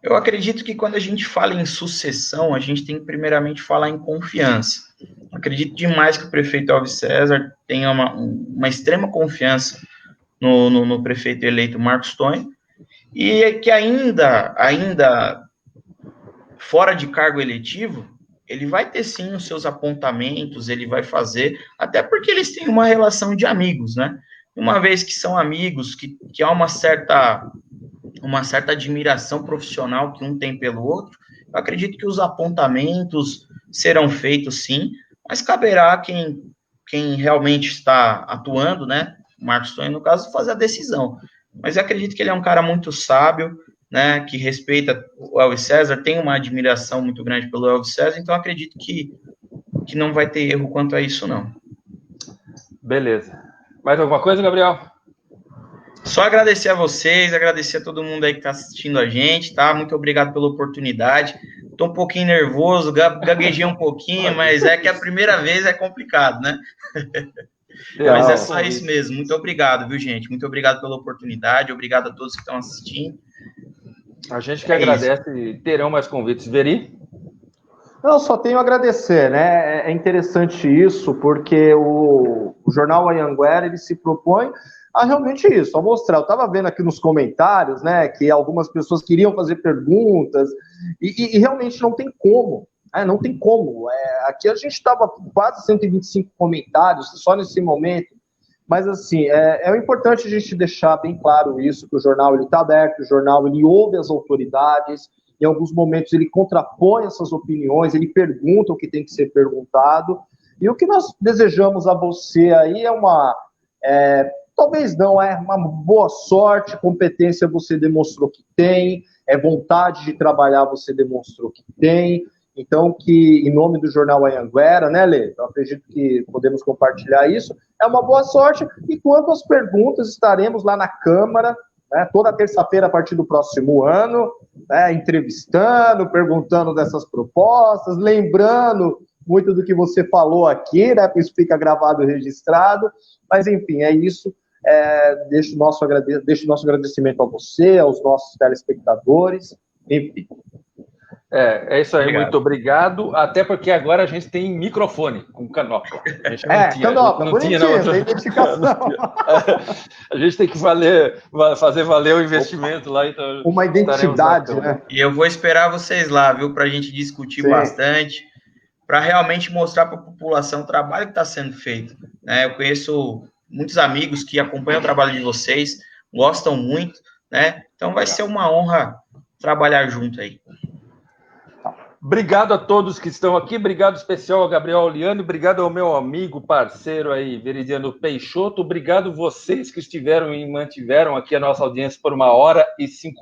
Eu acredito que quando a gente fala em sucessão, a gente tem que primeiramente falar em confiança. Acredito demais que o prefeito Elvis César tenha uma extrema confiança no prefeito eleito Marcos Tonho, e que ainda fora de cargo eletivo, ele vai ter sim os seus apontamentos, ele vai fazer, até porque eles têm uma relação de amigos, né? Uma vez que são amigos, que há uma certa admiração profissional que um tem pelo outro, eu acredito que os apontamentos serão feitos sim, mas caberá quem realmente está atuando, né? Marcos Tonho, no caso, fazer a decisão. Mas eu acredito que ele é um cara muito sábio, né, que respeita o Elvis César, tem uma admiração muito grande pelo Elvis César, então acredito que não vai ter erro quanto a isso, não. Beleza. Mais alguma coisa, Gabriel? Só agradecer a vocês, agradecer a todo mundo aí que está assistindo a gente, tá? Muito obrigado pela oportunidade. Estou um pouquinho nervoso, gaguejei um pouquinho, mas é que a primeira vez é complicado, né? Mas é só isso mesmo. Muito obrigado, viu, gente? Muito obrigado pela oportunidade, obrigado a todos que estão assistindo. A gente que agradece e terão mais convites. Veri? Eu só tenho a agradecer, né? É interessante isso, porque o jornal Anhanguera, ele se propõe a realmente isso, a mostrar. Eu estava vendo aqui nos comentários, né, que algumas pessoas queriam fazer perguntas, e realmente não tem como, né? Não tem como. Aqui a gente estava com quase 125 comentários só nesse momento, mas assim, é importante a gente deixar bem claro isso, que o jornal está aberto, o jornal ele ouve as autoridades, em alguns momentos ele contrapõe essas opiniões, ele pergunta o que tem que ser perguntado, e o que nós desejamos a você aí talvez não, uma boa sorte, competência você demonstrou que tem, vontade de trabalhar você demonstrou que tem, então que em nome do jornal Anhanguera, né, Lê? Eu acredito que podemos compartilhar isso, uma boa sorte, e quanto às perguntas, estaremos lá na Câmara, né, toda terça-feira a partir do próximo ano, né, entrevistando, perguntando dessas propostas, lembrando muito do que você falou aqui, né, isso fica gravado e registrado, mas enfim, é isso. Deixo o nosso agradecimento a você, aos nossos telespectadores, enfim. É isso aí, obrigado. Muito obrigado. Até porque agora a gente tem microfone com canopla. A gente canopla, tem identificação. A gente tem que fazer valer o investimento lá. Então uma identidade, né? E eu vou esperar vocês lá, viu, para a gente discutir bastante, para realmente mostrar para a população o trabalho que está sendo feito. Né? Eu conheço muitos amigos que acompanham o trabalho de vocês, gostam muito, né? Então vai ser uma honra trabalhar junto aí. Obrigado a todos que estão aqui, obrigado especial ao Gabriel Oliani, obrigado ao meu amigo, parceiro aí, Veridiano Peixoto, obrigado vocês que estiveram e mantiveram aqui a nossa audiência por 1h05,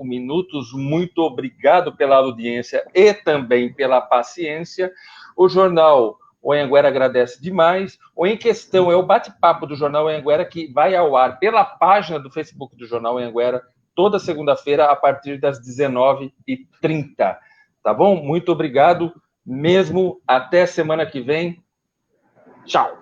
muito obrigado pela audiência e também pela paciência. O jornal O Anhanguera agradece demais. O Em Questão é o bate-papo do jornal O Anhanguera, que vai ao ar pela página do Facebook do jornal O Anhanguera, toda segunda-feira, a partir das 19h30. Tá bom? Muito obrigado mesmo. Até semana que vem. Tchau.